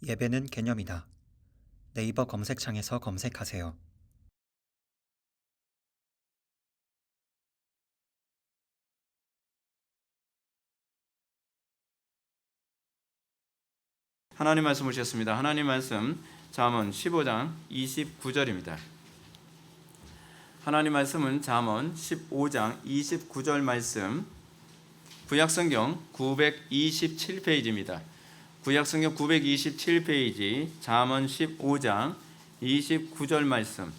예배는 개념이다. 네이버 검색창에서 검색하세요. 하나님 말씀 보셨습니다. 하나님 말씀 잠언 15장 29절입니다. 하나님 말씀은 잠언 15장 29절 말씀, 구약성경 927페이지입니다. 구약성경 927페이지 잠언 15장 29절 말씀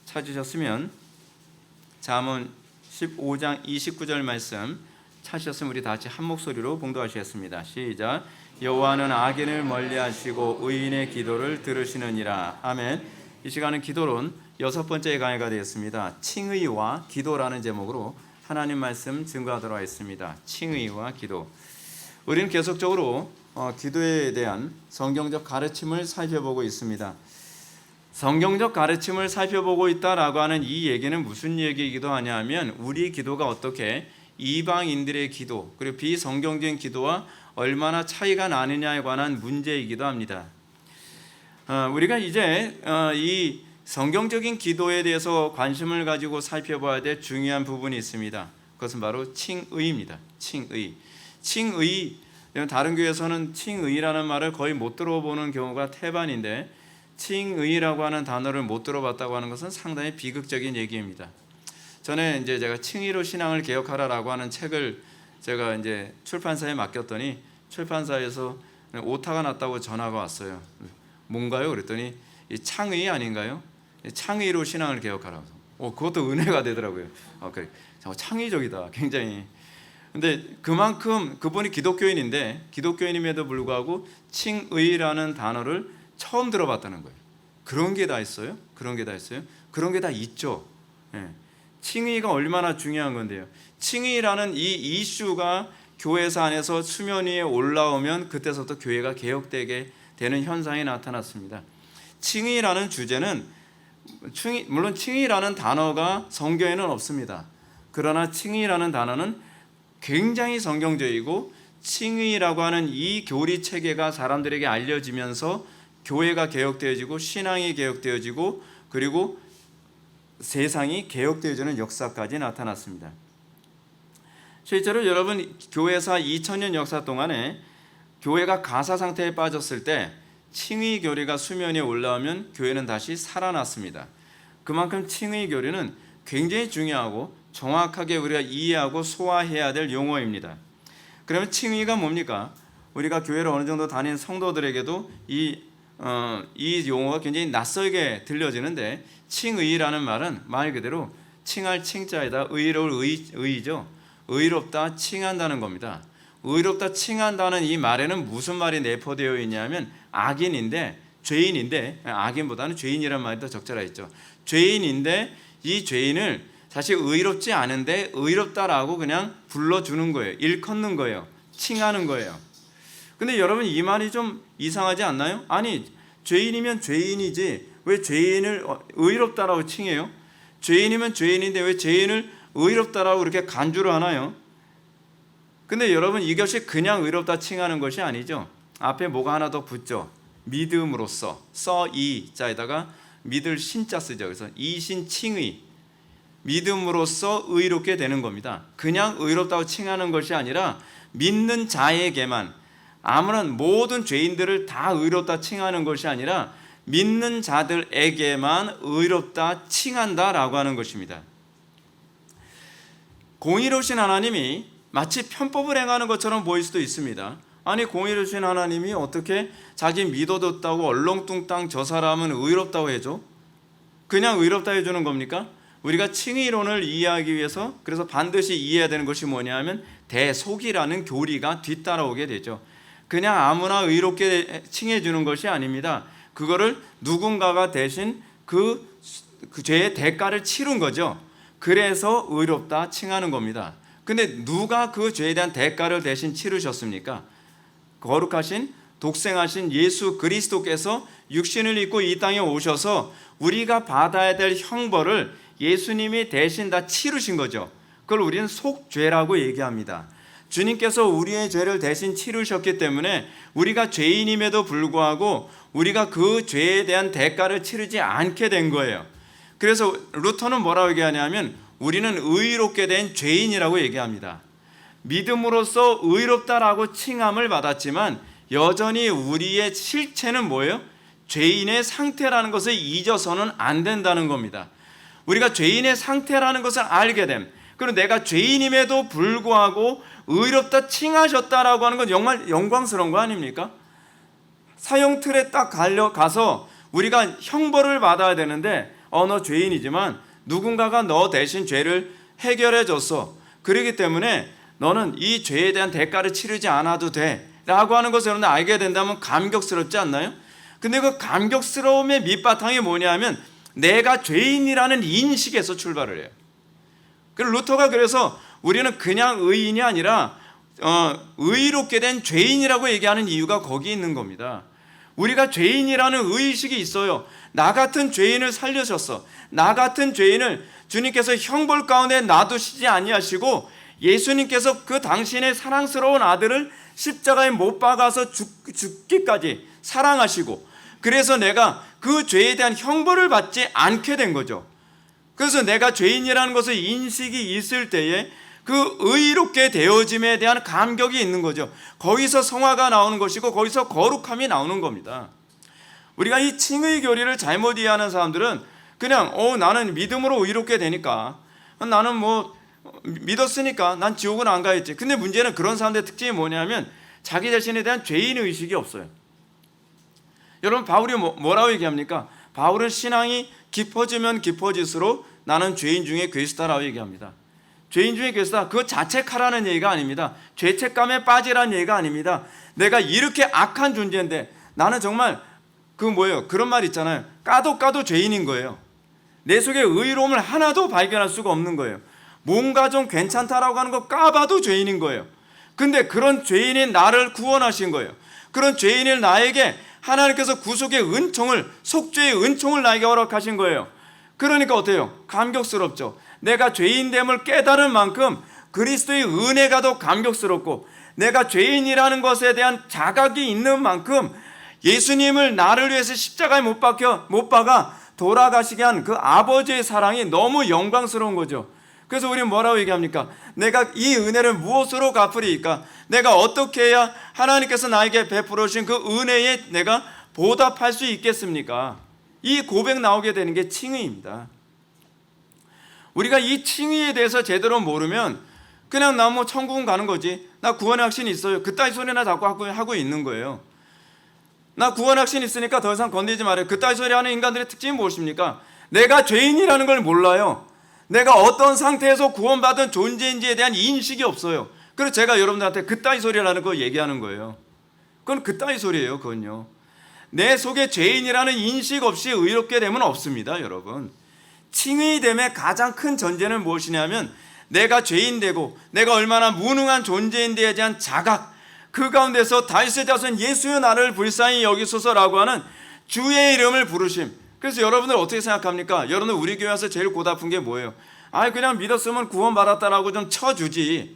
찾으셨으면, 잠언 15장 29절 말씀 찾으셨으면 우리 다 같이 한 목소리로 봉독하시겠습니다. 시작. 여호와는 악인을 멀리하시고 의인의 기도를 들으시느니라. 아멘. 이 시간은 기도론 6번째 강의가 되었습니다. 칭의와 기도라는 제목으로 하나님 말씀 증거하도록 하겠습니다. 칭의와 기도. 우리는 계속적으로 기도에 대한 성경적 가르침을 살펴보고 있습니다. 성경적 가르침을 살펴보고 있다라고 하는 이 얘기는 무슨 얘기이기도 하냐면, 우리 기도가 어떻게 이방인들의 기도 그리고 비성경적인 기도와 얼마나 차이가 나느냐에 관한 문제이기도 합니다. 우리가 이제 이 성경적인 기도에 대해서 관심을 가지고 살펴봐야 될 중요한 부분이 있습니다. 그것은 바로 칭의입니다. 칭의. 다른 교회에서는 칭의라는 말을 거의 못 들어보는 경우가 태반인데, 칭의라고 하는 단어를 못 들어봤다고 하는 것은 상당히 비극적인 얘기입니다. 전에 이제 제가 칭의로 신앙을 개혁하라라고 하는 책을 제가 이제 출판사에 맡겼더니 출판사에서 오타가 났다고 전화가 왔어요. 뭔가요? 그랬더니 이 창의 아닌가요? 창의로 신앙을 개혁하라고. 그것도 은혜가 되더라고요. 그래. 창의적이다. 굉장히. 근데 그만큼 그분이 기독교인임에도 불구하고 칭의라는 단어를 처음 들어봤다는 거예요. 그런 게 다 있어요? 그런 게 다 있죠. 예. 칭의가 얼마나 중요한 건데요. 칭의라는 이 이슈가 교회사 안에서 수면 위에 올라오면 그때서부터 교회가 개혁되게 되는 현상이 나타났습니다. 칭의라는 주제는 물론 칭의라는 단어가 성경에는 없습니다. 그러나 칭의라는 단어는 굉장히 성경적이고, 칭의라고 하는 이 교리 체계가 사람들에게 알려지면서 교회가 개혁되어지고 신앙이 개혁되어지고 그리고 세상이 개혁되어지는 역사까지 나타났습니다. 실제로 여러분, 교회사 2000년 역사 동안에 교회가 가사 상태에 빠졌을 때 칭의 교리가 수면 위에 올라오면 교회는 다시 살아났습니다. 그만큼 칭의 교리는 굉장히 중요하고 정확하게 우리가 이해하고 소화해야 될 용어입니다. 그러면 칭의가 뭡니까? 우리가 교회를 어느 정도 다닌 성도들에게도 이 용어가 굉장히 낯설게 들려지는데, 칭의라는 말은 말 그대로 칭할 칭자에다 의로울 의죠. 의롭다 칭한다는 겁니다. 의롭다 칭한다는 이 말에는 무슨 말이 내포되어 있냐면, 죄인인데 악인보다는 죄인이라는 말이 더 적절하겠죠. 죄인인데 이 죄인을 사실 의롭지 않은데 의롭다라고 그냥 불러주는 거예요. 일컫는 거예요. 칭하는 거예요. 근데 여러분, 이 말이 좀 이상하지 않나요? 아니, 죄인이면 죄인이지 왜 죄인을 의롭다라고 칭해요? 죄인이면 죄인인데 왜 죄인을 의롭다라고 이렇게 간주를 하나요? 근데 여러분, 이것이 그냥 의롭다 칭하는 것이 아니죠. 앞에 뭐가 하나 더 붙죠. 믿음으로써, 이자에다가 믿을 신자 쓰죠. 그래서 이신 칭의, 믿음으로써 의롭게 되는 겁니다. 그냥 의롭다고 칭하는 것이 아니라 믿는 자에게만, 아무런 모든 죄인들을 다 의롭다 칭하는 것이 아니라 믿는 자들에게만 의롭다 칭한다라고 하는 것입니다. 공의로우신 하나님이 마치 편법을 행하는 것처럼 보일 수도 있습니다. 아니, 공의로우신 하나님이 어떻게 자기 믿어뒀다고 얼렁뚱땅 저 사람은 의롭다고 해줘? 그냥 의롭다 해주는 겁니까? 우리가 칭의론을 이해하기 위해서 그래서 반드시 이해해야 되는 것이 뭐냐면 대속이라는 교리가 뒤따라오게 되죠. 그냥 아무나 의롭게 칭해주는 것이 아닙니다. 그거를 누군가가 대신 그 죄의 대가를 치른 거죠. 그래서 의롭다 칭하는 겁니다. 근데 누가 그 죄에 대한 대가를 대신 치르셨습니까? 거룩하신 독생하신 예수 그리스도께서 육신을 입고 이 땅에 오셔서 우리가 받아야 될 형벌을 예수님이 대신 다 치르신 거죠. 그걸 우리는 속죄라고 얘기합니다. 주님께서 우리의 죄를 대신 치르셨기 때문에 우리가 죄인임에도 불구하고 우리가 그 죄에 대한 대가를 치르지 않게 된 거예요. 그래서 루터는 뭐라고 얘기하냐면 우리는 의롭게 된 죄인이라고 얘기합니다. 믿음으로써 의롭다라고 칭함을 받았지만 여전히 우리의 실체는 뭐예요? 죄인의 상태라는 것을 잊어서는 안 된다는 겁니다. 우리가 죄인의 상태라는 것을 알게 됨, 그리고 내가 죄인임에도 불구하고 의롭다 칭하셨다라고 하는 건 정말 영광스러운 거 아닙니까? 사형 틀에 딱 가서 우리가 형벌을 받아야 되는데 너 죄인이지만 누군가가 너 대신 죄를 해결해 줬어. 그렇기 때문에 너는 이 죄에 대한 대가를 치르지 않아도 돼 라고 하는 것을 여러분 알게 된다면 감격스럽지 않나요? 근데 그 감격스러움의 밑바탕이 뭐냐면 내가 죄인이라는 인식에서 출발을 해요. 루터가 그래서 우리는 그냥 의인이 아니라 의롭게 된 죄인이라고 얘기하는 이유가 거기 있는 겁니다. 우리가 죄인이라는 의식이 있어요. 나 같은 죄인을 살려셨어. 나 같은 죄인을 주님께서 형벌 가운데 놔두시지 아니하시고 예수님께서 그 당신의 사랑스러운 아들을 십자가에 못 박아서 죽기까지 사랑하시고, 그래서 내가 그 죄에 대한 형벌을 받지 않게 된 거죠. 그래서 내가 죄인이라는 것을 인식이 있을 때에 그 의롭게 되어짐에 대한 감격이 있는 거죠. 거기서 성화가 나오는 것이고 거기서 거룩함이 나오는 겁니다. 우리가 이 칭의 교리를 잘못 이해하는 사람들은 그냥 나는 믿음으로 의롭게 되니까, 나는 뭐 믿었으니까 난 지옥은 안 가겠지. 근데 문제는 그런 사람들의 특징이 뭐냐면 자기 자신에 대한 죄인 의식이 없어요. 여러분, 바울이 뭐라고 얘기합니까? 바울은 신앙이 깊어지면 깊어질수록 나는 죄인 중에 괴수다라고 얘기합니다. 죄인 중에 괴수다, 그거 자책하라는 얘기가 아닙니다. 죄책감에 빠지라는 얘기가 아닙니다. 내가 이렇게 악한 존재인데 나는 정말 그런 말 있잖아요. 까도 죄인인 거예요. 내 속에 의로움을 하나도 발견할 수가 없는 거예요. 뭔가 좀 괜찮다라고 하는 거 까봐도 죄인인 거예요. 근데 그런 죄인인 나를 구원하신 거예요. 그런 죄인인 나에게 하나님께서 구속의 은총을, 속죄의 은총을 나에게 허락하신 거예요. 그러니까 어때요? 감격스럽죠. 내가 죄인됨을 깨달은 만큼 그리스도의 은혜가 더 감격스럽고, 내가 죄인이라는 것에 대한 자각이 있는 만큼 예수님을 나를 위해서 십자가에 못 박아 돌아가시게 한 그 아버지의 사랑이 너무 영광스러운 거죠. 그래서 우리는 뭐라고 얘기합니까? 내가 이 은혜를 무엇으로 갚으리이까? 내가 어떻게 해야 하나님께서 나에게 베풀어 주신 그 은혜에 내가 보답할 수 있겠습니까? 이 고백 나오게 되는 게 칭의입니다. 우리가 이 칭의에 대해서 제대로 모르면 그냥 나 뭐 천국은 가는 거지, 나 구원의 확신이 있어요, 그따위 소리나 자꾸 하고 있는 거예요. 나 구원의 확신이 있으니까 더 이상 건드리지 말아요. 그따위 소리 하는 인간들의 특징이 무엇입니까? 내가 죄인이라는 걸 몰라요. 내가 어떤 상태에서 구원받은 존재인지에 대한 인식이 없어요. 그래서 제가 여러분들한테 그따위 소리라는 거 얘기하는 거예요. 그건 그따위 소리예요. 그건요, 내 속에 죄인이라는 인식 없이 의롭게 되면 없습니다. 여러분, 칭의됨의 가장 큰 전제는 무엇이냐면 내가 죄인되고 내가 얼마나 무능한 존재인데에 대한 자각, 그 가운데서 다윗의 자손 예수여 나를 불쌍히 여기소서라고 하는 주의 이름을 부르심. 그래서 여러분들 어떻게 생각합니까? 여러분들 우리 교회 와서 제일 고달픈 게 뭐예요? 그냥 믿었으면 구원받았다라고 좀 쳐주지,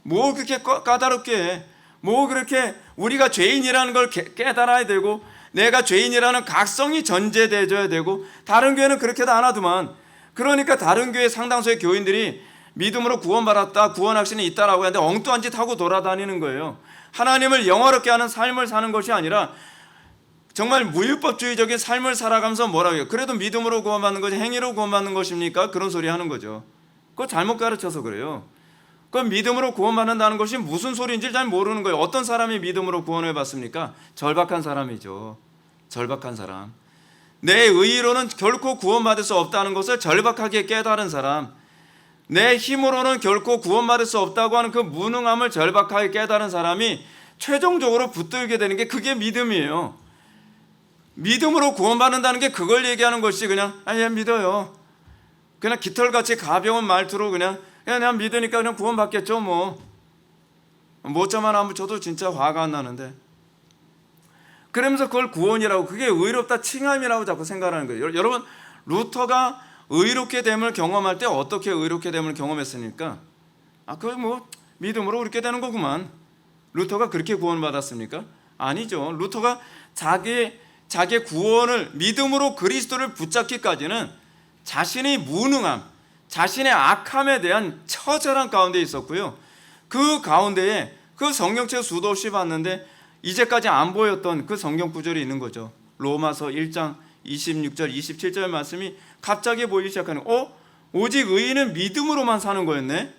뭐 그렇게 까다롭게 해. 뭐 그렇게 우리가 죄인이라는 걸 깨달아야 되고 내가 죄인이라는 각성이 전제되어야 되고, 다른 교회는 그렇게도 안 하더만. 그러니까 다른 교회 상당수의 교인들이 믿음으로 구원받았다, 구원 확신이 있다라고 하는데 엉뚱한 짓 하고 돌아다니는 거예요. 하나님을 영화롭게 하는 삶을 사는 것이 아니라 정말 무율법주의적인 삶을 살아가면서 뭐라고 해요? 그래도 믿음으로 구원받는 것이 행위로 구원받는 것입니까? 그런 소리 하는 거죠. 그거 잘못 가르쳐서 그래요. 그럼 믿음으로 구원받는다는 것이 무슨 소리인지 잘 모르는 거예요. 어떤 사람이 믿음으로 구원을 받습니까? 절박한 사람이죠. 절박한 사람. 내 의로는 결코 구원받을 수 없다는 것을 절박하게 깨달은 사람, 내 힘으로는 결코 구원받을 수 없다고 하는 그 무능함을 절박하게 깨달은 사람이 최종적으로 붙들게 되는 게 그게 믿음이에요. 믿음으로 구원받는다는 게 그걸 얘기하는 것이 그냥 믿어요, 그냥 깃털같이 가벼운 말투로 그냥 믿으니까 그냥 구원받겠죠. 뭐자만 안 붙여도 진짜 화가 안 나는데, 그러면서 그걸 구원이라고, 그게 의롭다 칭함이라고 자꾸 생각하는 거예요. 여러분, 루터가 의롭게 됨을 경험할 때 어떻게 의롭게 됨을 경험했습니까? 그걸 믿음으로 그렇게 되는 거구만. 루터가 그렇게 구원받았습니까? 아니죠. 루터가 자기의 구원을 믿음으로 그리스도를 붙잡기까지는 자신의 무능함, 자신의 악함에 대한 처절한 가운데 있었고요. 그 가운데에 그 성경책 수도 없이 봤는데 이제까지 안 보였던 그 성경 구절이 있는 거죠. 로마서 1장 26절 27절 말씀이 갑자기 보이기 시작하는 오직 의인은 믿음으로만 사는 거였네.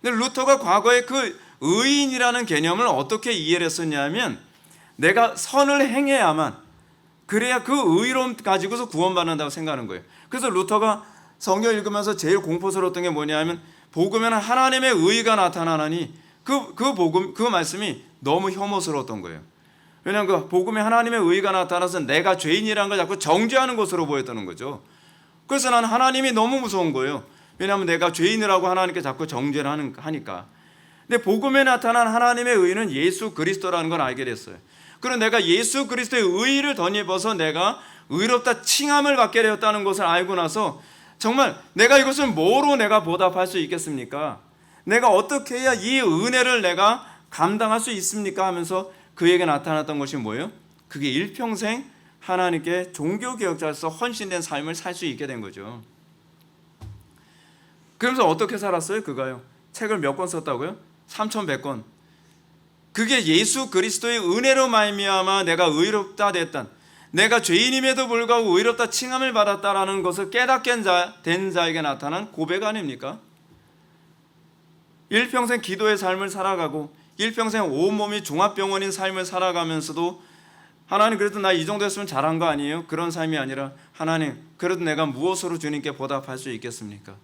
근데 루터가 과거에 그 의인이라는 개념을 어떻게 이해를 했었냐면 내가 선을 행해야만, 그래야 그 의로움 가지고서 구원받는다고 생각하는 거예요. 그래서 루터가 성경 읽으면서 제일 공포스러웠던 게 뭐냐면 복음에는 하나님의 의가 나타나나니 그 말씀이 너무 혐오스러웠던 거예요. 왜냐하면 그 복음에 하나님의 의가 나타나서 내가 죄인이라는 걸 자꾸 정죄하는 것으로 보였다는 거죠. 그래서 난 하나님이 너무 무서운 거예요. 왜냐하면 내가 죄인이라고 하나님께 자꾸 정죄를 하니까. 근데 복음에 나타난 하나님의 의는 예수 그리스도라는 걸 알게 됐어요. 그리고 내가 예수 그리스도의 의를 덧입어서 내가 의롭다 칭함을 받게 되었다는 것을 알고 나서 정말 내가 이것을 뭐로 내가 보답할 수 있겠습니까? 내가 어떻게 해야 이 은혜를 내가 감당할 수 있습니까? 하면서 그에게 나타났던 것이 뭐예요? 그게 일평생 하나님께 종교개혁자로서 헌신된 삶을 살 수 있게 된 거죠. 그러면서 어떻게 살았어요? 그가요. 책을 몇 권 썼다고요? 3,100권. 그게 예수 그리스도의 은혜로 말미암아 내가 의롭다 됐단, 내가 죄인임에도 불구하고 의롭다 칭함을 받았다라는 것을 깨닫게 된 자에게 나타난 고백 아닙니까? 일평생 기도의 삶을 살아가고 일평생 온몸이 종합병원인 삶을 살아가면서도 하나님 그래도 나 이 정도 했으면 잘한 거 아니에요? 그런 삶이 아니라 하나님 그래도 내가 무엇으로 주님께 보답할 수 있겠습니까?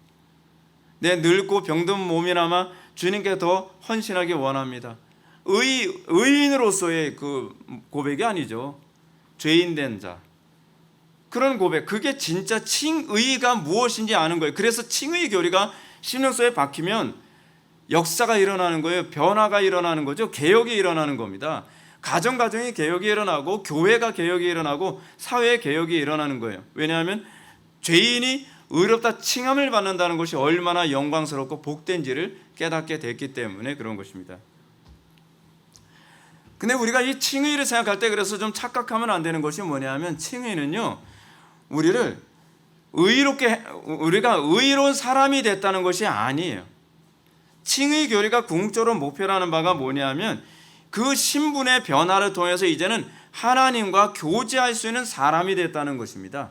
내 늙고 병든 몸이나마 주님께 더 헌신하기 원합니다. 의인으로서의 그 고백이 아니죠. 죄인 된 자. 그런 고백, 그게 진짜 칭의가 무엇인지 아는 거예요. 그래서 칭의 교리가 신령소에 박히면 역사가 일어나는 거예요. 변화가 일어나는 거죠. 개혁이 일어나는 겁니다. 가정이 개혁이 일어나고 교회가 개혁이 일어나고 사회의 개혁이 일어나는 거예요. 왜냐하면 죄인이 의롭다 칭함을 받는다는 것이 얼마나 영광스럽고 복된지를 깨닫게 됐기 때문에 그런 것입니다. 근데 우리가 이 칭의를 생각할 때 그래서 좀 착각하면 안 되는 것이 뭐냐면 칭의는요, 우리가 의로운 사람이 됐다는 것이 아니에요. 칭의 교리가 궁극적으로 목표라는 바가 뭐냐면 그 신분의 변화를 통해서 이제는 하나님과 교제할 수 있는 사람이 됐다는 것입니다.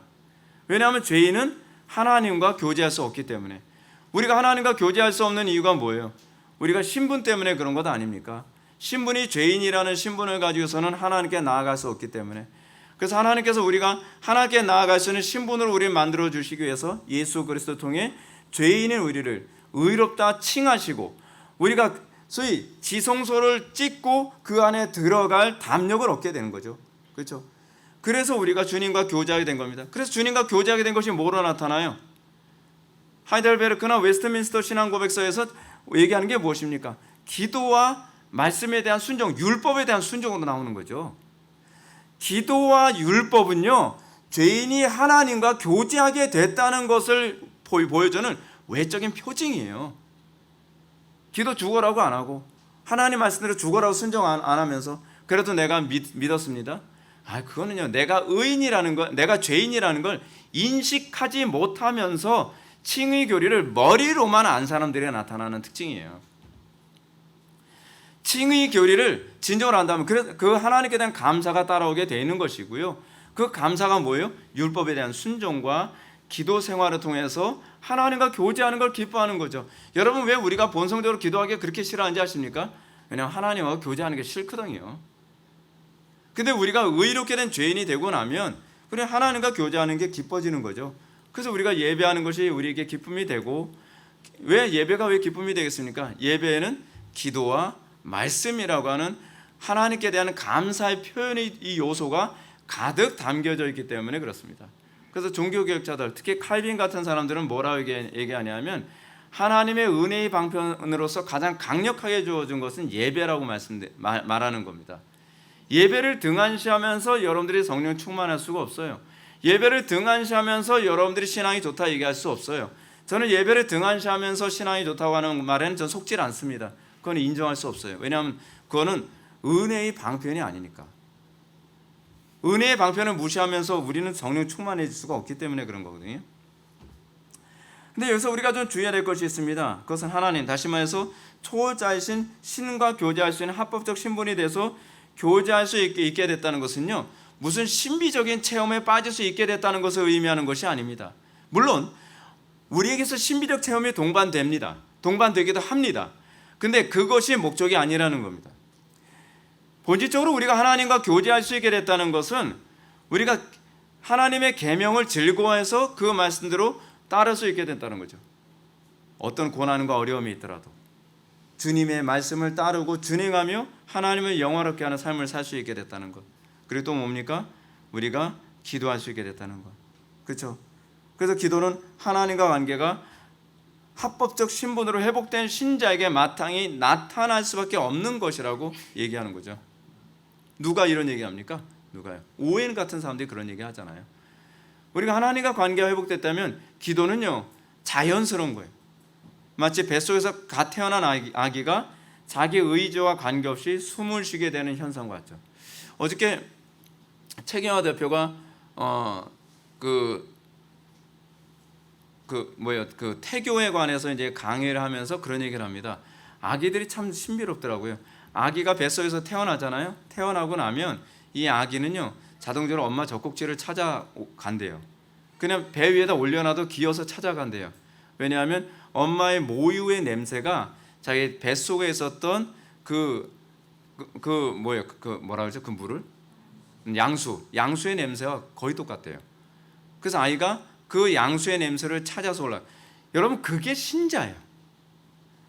왜냐하면 죄인은 하나님과 교제할 수 없기 때문에. 우리가 하나님과 교제할 수 없는 이유가 뭐예요? 우리가 신분 때문에 그런 것 아닙니까? 신분이 죄인이라는 신분을 가지고서는 하나님께 나아갈 수 없기 때문에. 그래서 하나님께서 우리가 하나님께 나아갈 수 있는 신분으로 우리를 만들어 주시기 위해서 예수 그리스도 통해 죄인인 우리를 의롭다 칭하시고 우리가 소위 지성소를 찍고 그 안에 들어갈 담력을 얻게 되는 거죠. 그렇죠? 그래서 우리가 주님과 교제하게 된 겁니다. 그래서 주님과 교제하게 된 것이 뭐로 나타나요? 하이델베르크나 웨스트민스터 신앙고백서에서 얘기하는 게 무엇입니까? 기도와 말씀에 대한 순종, 율법에 대한 순종으로 나오는 거죠. 기도와 율법은요, 죄인이 하나님과 교제하게 됐다는 것을 보여주는 외적인 표징이에요. 기도 죽어라고 안 하고 하나님 말씀대로 죽어라고 순종 안 하면서 그래도 내가 믿었습니다. 그거는요, 내가 의인이라는 걸, 내가 죄인이라는 걸 인식하지 못하면서 칭의 교리를 머리로만 안 사람들이 나타나는 특징이에요. 칭의 교리를 진정으로 한다면 그 하나님께 대한 감사가 따라오게 되는 것이고요. 그 감사가 뭐예요? 율법에 대한 순종과 기도 생활을 통해서 하나님과 교제하는 걸 기뻐하는 거죠. 여러분, 왜 우리가 본성적으로 기도하기 그렇게 싫어하는지 아십니까? 왜냐하면 하나님과 교제하는 게 싫거든요. 근데 우리가 의롭게 된 죄인이 되고 나면 우리 하나님과 교제하는 게 기뻐지는 거죠. 그래서 우리가 예배하는 것이 우리에게 기쁨이 되고, 왜 예배가 왜 기쁨이 되겠습니까? 예배에는 기도와 말씀이라고 하는 하나님께 대한 감사의 표현의 이 요소가 가득 담겨져 있기 때문에 그렇습니다. 그래서 종교개혁자들, 특히 칼빈 같은 사람들은 뭐라고 얘기하냐면 하나님의 은혜의 방편으로서 가장 강력하게 주어진 것은 예배라고 말하는 겁니다. 예배를 등한시하면서 여러분들이 성령 충만할 수가 없어요. 예배를 등한시하면서 여러분들이 신앙이 좋다 얘기할 수 없어요. 저는 예배를 등한시하면서 신앙이 좋다고 하는 말에는 전 속질 않습니다. 그건 인정할 수 없어요. 왜냐하면 그거는 은혜의 방편이 아니니까. 은혜의 방편을 무시하면서 우리는 성령 충만해질 수가 없기 때문에 그런 거거든요. 근데 여기서 우리가 좀 주의해야 될 것이 있습니다. 그것은 하나님, 다시 말해서 초월자이신 신과 교제할 수 있는 합법적 신분이 돼서 교제할 수 있게 됐다는 것은요, 무슨 신비적인 체험에 빠질 수 있게 됐다는 것을 의미하는 것이 아닙니다. 물론 우리에게서 신비적 체험이 동반됩니다. 동반되기도 합니다. 근데 그것이 목적이 아니라는 겁니다. 본질적으로 우리가 하나님과 교제할 수 있게 됐다는 것은 우리가 하나님의 계명을 즐거워해서 그 말씀대로 따를 수 있게 됐다는 거죠. 어떤 고난과 어려움이 있더라도 주님의 말씀을 따르고 준행하며 하나님을 영화롭게 하는 삶을 살 수 있게 됐다는 것. 그리고 또 뭡니까? 우리가 기도할 수 있게 됐다는 것. 그렇죠? 그래서 기도는 하나님과 관계가 합법적 신분으로 회복된 신자에게 마땅히 나타날 수밖에 없는 것이라고 얘기하는 거죠. 누가 이런 얘기합니까? 누가요? 오웬 같은 사람들이 그런 얘기 하잖아요. 우리가 하나님과 관계가 회복됐다면 기도는요, 자연스러운 거예요. 마치 뱃속에서 갓 태어난 아기가 자기 의지와 관계없이 숨을 쉬게 되는 현상 같죠. 어저께 최경화 대표가 태교에 관해서 이제 강의를 하면서 그런 얘기를 합니다. 아기들이 참 신비롭더라고요. 아기가 뱃속에서 태어나잖아요. 태어나고 나면 이 아기는요, 자동적으로 엄마 젖꼭지를 찾아간대요. 그냥 배 위에다 올려놔도 기어서 찾아간대요. 왜냐하면 엄마의 모유의 냄새가 자기 뱃속에 있었던 그 물을 양수의 냄새와 거의 똑같대요. 그래서 아이가 그 양수의 냄새를 찾아서 올라. 여러분, 그게 신자예요.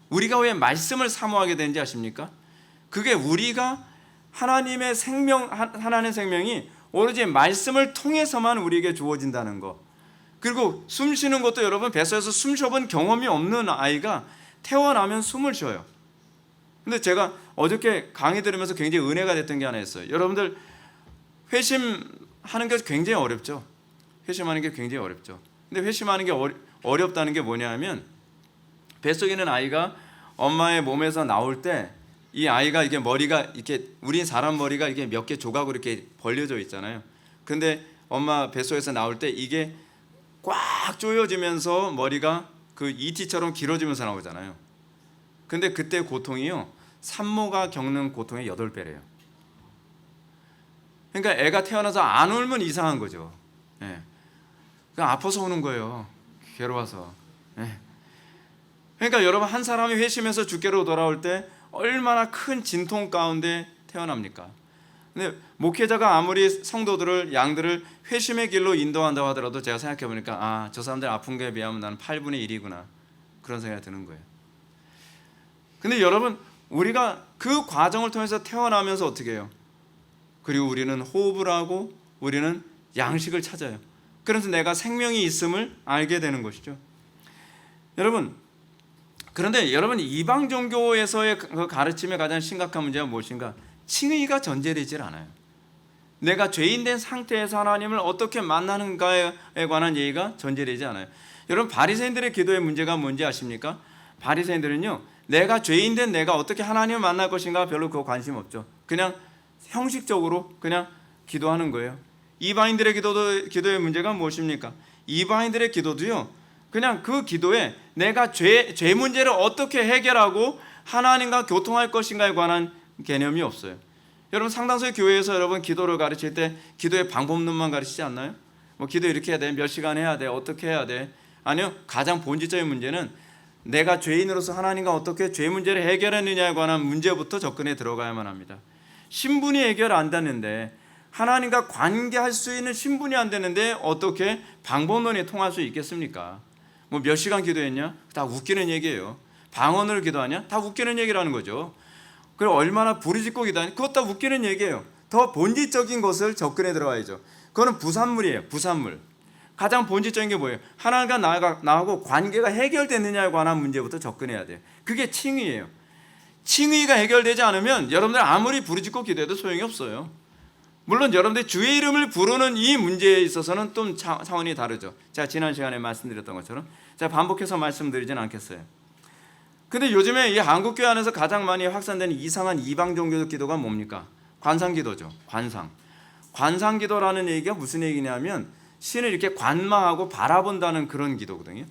우리가 왜 말씀을 사모하게 되는지 아십니까? 그게 우리가 하나님의 생명이 오로지 말씀을 통해서만 우리에게 주어진다는 거. 그리고 숨 쉬는 것도 여러분, 뱃속에서 숨 쉬어본 경험이 없는 아이가 태어나면 숨을 쉬어요. 근데 제가 어저께 강의 들으면서 굉장히 은혜가 됐던 게 하나 있어요. 여러분들 회심하는 게 굉장히 어렵죠. 회심하는 게 굉장히 어렵죠. 근데 회심하는 게 어렵다는 게 뭐냐면, 뱃속에 있는 아이가 엄마의 몸에서 나올 때 이 아이가 이게 머리가 이렇게, 우리 사람 머리가 이게 몇 개 조각으로 이렇게 벌려져 있잖아요. 근데 엄마 뱃속에서 나올 때 이게 꽉 조여지면서 머리가 그 ET처럼 길어지면서 나오잖아요. 근데 그때 고통이요, 산모가 겪는 고통의 8배래요. 그러니까 애가 태어나서 안 울면 이상한 거죠. 예. 그러니까 아파서 우는 거예요. 괴로워서. 예. 그러니까 여러분, 한 사람이 회심해서 주께로 돌아올 때 얼마나 큰 진통 가운데 태어납니까? 근데 목회자가 아무리 성도들을, 양들을 회심의 길로 인도한다고 하더라도 제가 생각해 보니까 저 사람들 아픈 거에 비하면 나는 8분의 1이구나 그런 생각이 드는 거예요. 근데 여러분, 우리가 그 과정을 통해서 태어나면서 어떻게 해요? 그리고 우리는 호흡을 하고 우리는 양식을 찾아요. 그래서 내가 생명이 있음을 알게 되는 것이죠. 여러분, 그런데 여러분, 이방 종교에서의 그 가르침의 가장 심각한 문제가 무엇인가? 칭의가 전제되질 않아요. 내가 죄인된 상태에서 하나님을 어떻게 만나는가에 관한 예의가 전제되지 않아요. 여러분, 바리새인들의 기도의 문제가 뭔지 아십니까? 바리새인들은요, 내가 죄인된 내가 어떻게 하나님을 만날 것인가 별로 그거 관심 없죠. 그냥 형식적으로 그냥 기도하는 거예요. 이방인들의 기도의 문제가 무엇입니까? 이방인들의 기도도요, 그냥 그 기도에 내가 죄 문제를 어떻게 해결하고 하나님과 교통할 것인가에 관한 개념이 없어요. 여러분, 상당수의 교회에서 여러분 기도를 가르칠 때 기도의 방법론만 가르치지 않나요? 뭐 기도 이렇게 해야 돼, 몇 시간 해야 돼, 어떻게 해야 돼? 아니요, 가장 본질적인 문제는 내가 죄인으로서 하나님과 어떻게 죄 문제를 해결했느냐에 관한 문제부터 접근해 들어가야만 합니다. 신분이 해결 안 되는데, 하나님과 관계할 수 있는 신분이 안 되는데 어떻게 방법론이 통할 수 있겠습니까? 뭐 몇 시간 기도했냐? 다 웃기는 얘기예요. 방언으로 기도하냐? 다 웃기는 얘기라는 거죠. 그리고 얼마나 부르짖고 기도하냐? 그것 다 웃기는 얘기예요. 더 본질적인 것을 접근해 들어가야죠. 그거는 부산물이에요. 부산물. 가장 본질적인 게 뭐예요? 하나님과 나하고 관계가 해결됐느냐에 관한 문제부터 접근해야 돼요. 그게 칭의예요. 칭의가 해결되지 않으면 여러분들 아무리 부르짖고 기도해도 소용이 없어요. 물론 여러분들 주의 이름을 부르는 이 문제에 있어서는 좀 차원이 다르죠. 제가 지난 시간에 말씀드렸던 것처럼 제가 반복해서 말씀드리진 않겠어요. 근데 요즘에 이 한국교회 안에서 가장 많이 확산되는 이상한 이방 종교적 기도가 뭡니까? 관상기도죠. 관상기도라는 얘기가 무슨 얘기냐면 신을 이렇게 관망하고 바라본다는 그런 기도거든요.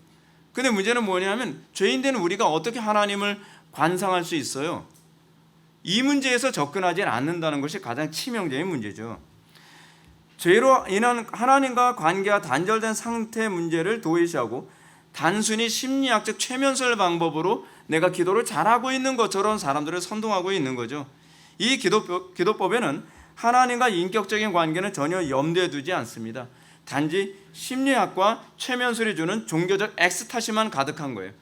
근데 문제는 뭐냐면 죄인된 우리가 어떻게 하나님을 관상할 수 있어요? 이 문제에서 접근하지 않는다는 것이 가장 치명적인 문제죠. 죄로 인한 하나님과 관계가 단절된 상태 문제를 도외시하고 단순히 심리학적 최면설 방법으로 내가 기도를 잘하고 있는 것처럼 사람들을 선동하고 있는 거죠. 이 기도법에는 하나님과 인격적인 관계는 전혀 염두에 두지 않습니다. 단지 심리학과 최면설이 주는 종교적 엑스타시만 가득한 거예요.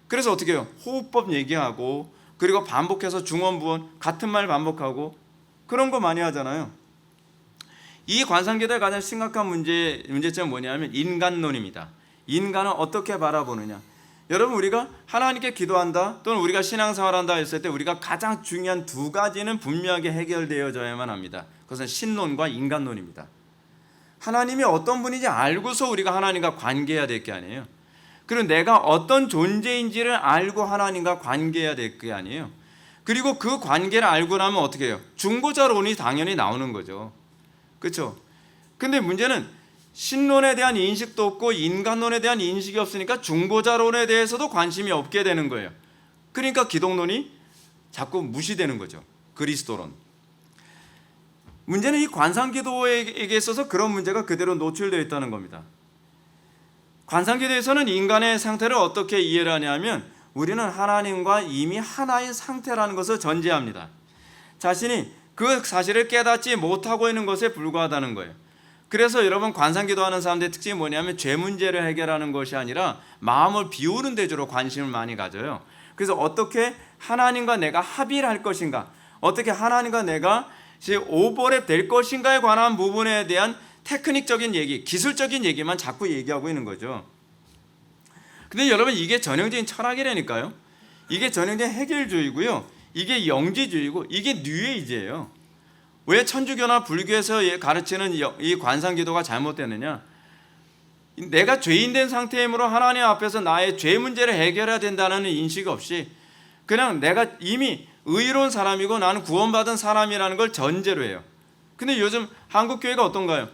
그래서 어떻게 해요? 호흡법 얘기하고 그리고 반복해서 중언부언 같은 말 반복하고 그런 거 많이 하잖아요. 이 관상기도의 가장 심각한 문제점은 뭐냐면 인간론입니다. 인간은 어떻게 바라보느냐. 여러분 우리가 하나님께 기도한다 또는 우리가 신앙생활한다 했을 때 우리가 가장 중요한 두 가지는 분명하게 해결되어져야만 합니다. 그것은 신론과 인간론입니다. 하나님이 어떤 분인지 알고서 우리가 하나님과 관계해야 될 게 아니에요. 그리고 내가 어떤 존재인지를 알고 하나님과 관계해야 될 게 아니에요. 그리고 그 관계를 알고 나면 어떻게 해요? 중보자론이 당연히 나오는 거죠. 그렇죠? 근데 문제는 신론에 대한 인식도 없고 인간론에 대한 인식이 없으니까 중보자론에 대해서도 관심이 없게 되는 거예요. 그러니까 기독론이 자꾸 무시되는 거죠. 그리스도론. 문제는 이 관상기도에게 있어서 그런 문제가 그대로 노출되어 있다는 겁니다. 관상기도에서는 인간의 상태를 어떻게 이해를 하냐면 우리는 하나님과 이미 하나의 상태라는 것을 전제합니다. 자신이 그 사실을 깨닫지 못하고 있는 것에 불과하다는 거예요. 그래서 여러분 관상기도하는 사람들의 특징이 뭐냐면 죄 문제를 해결하는 것이 아니라 마음을 비우는 데 주로 관심을 많이 가져요. 그래서 어떻게 하나님과 내가 합의를 할 것인가, 어떻게 하나님과 내가 오버랩 될 것인가에 관한 부분에 대한 테크닉적인 얘기, 기술적인 얘기만 자꾸 얘기하고 있는 거죠. 근데 여러분 이게 전형적인 철학이라니까요. 이게 전형적인 해결주의고요. 이게 영지주의고 이게 뉴에이지예요. 왜 천주교나 불교에서 가르치는 이 관상기도가 잘못되느냐? 내가 죄인된 상태이므로 하나님 앞에서 나의 죄 문제를 해결해야 된다는 인식 없이 그냥 내가 이미 의로운 사람이고 나는 구원받은 사람이라는 걸 전제로 해요. 근데 요즘 한국교회가 어떤가요?